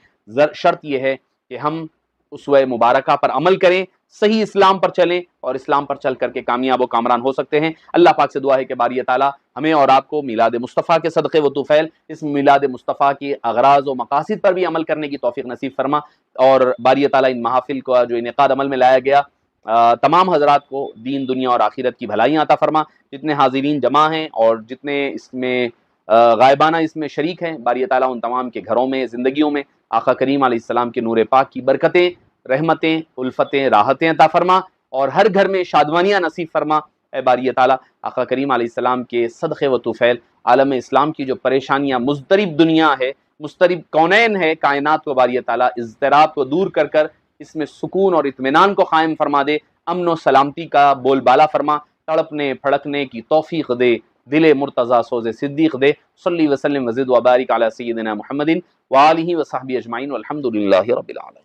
شرط یہ ہے کہ ہم اسوہ مبارکہ پر عمل کریں، صحیح اسلام پر چلیں اور اسلام پر چل کر کے کامیاب و کامران ہو سکتے ہیں۔ اللہ پاک سے دعا ہے کہ باری تعالیٰ ہمیں اور آپ کو میلاد مصطفیٰ کے صدقے و طفیل اس میلاد مصطفیٰ کی اغراض و مقاصد پر بھی عمل کرنے کی توفیق نصیب فرما، اور باری تعالیٰ ان محافل کو جو انعقاد عمل میں لایا گیا تمام حضرات کو دین دنیا اور آخرت کی بھلائیاں عطا فرما۔ جتنے حاضرین جمع ہیں اور جتنے اس میں غائبانہ اس میں شریک ہیں، باری تعالیٰ ان تمام کے گھروں میں، زندگیوں میں آقا کریم علیہ السلام کے نور پاک کی برکتیں، رحمتیں، الفتیں، راحتیں عطا فرما اور ہر گھر میں شادمانیاں نصیب فرما۔ اے باری تعالیٰ آقا کریم علیہ السلام کے صدقے و طفیل عالم اسلام کی جو پریشانیاں، مضطرب دنیا ہے، مضطرب کونین ہے، کائنات کو باری تعالیٰ اضطراب کو دور کر کر اس میں سکون اور اطمینان کو قائم فرما دے، امن و سلامتی کا بول بالا فرما، تڑپنے پھڑکنے کی توفیق دے، دل مرتضیٰ سوز صدیق دے۔ صلی وسلم وزد وبارک علی سیدنا محمد وآلہ وصحبہ اجمعین والحمد للہ رب العالمین۔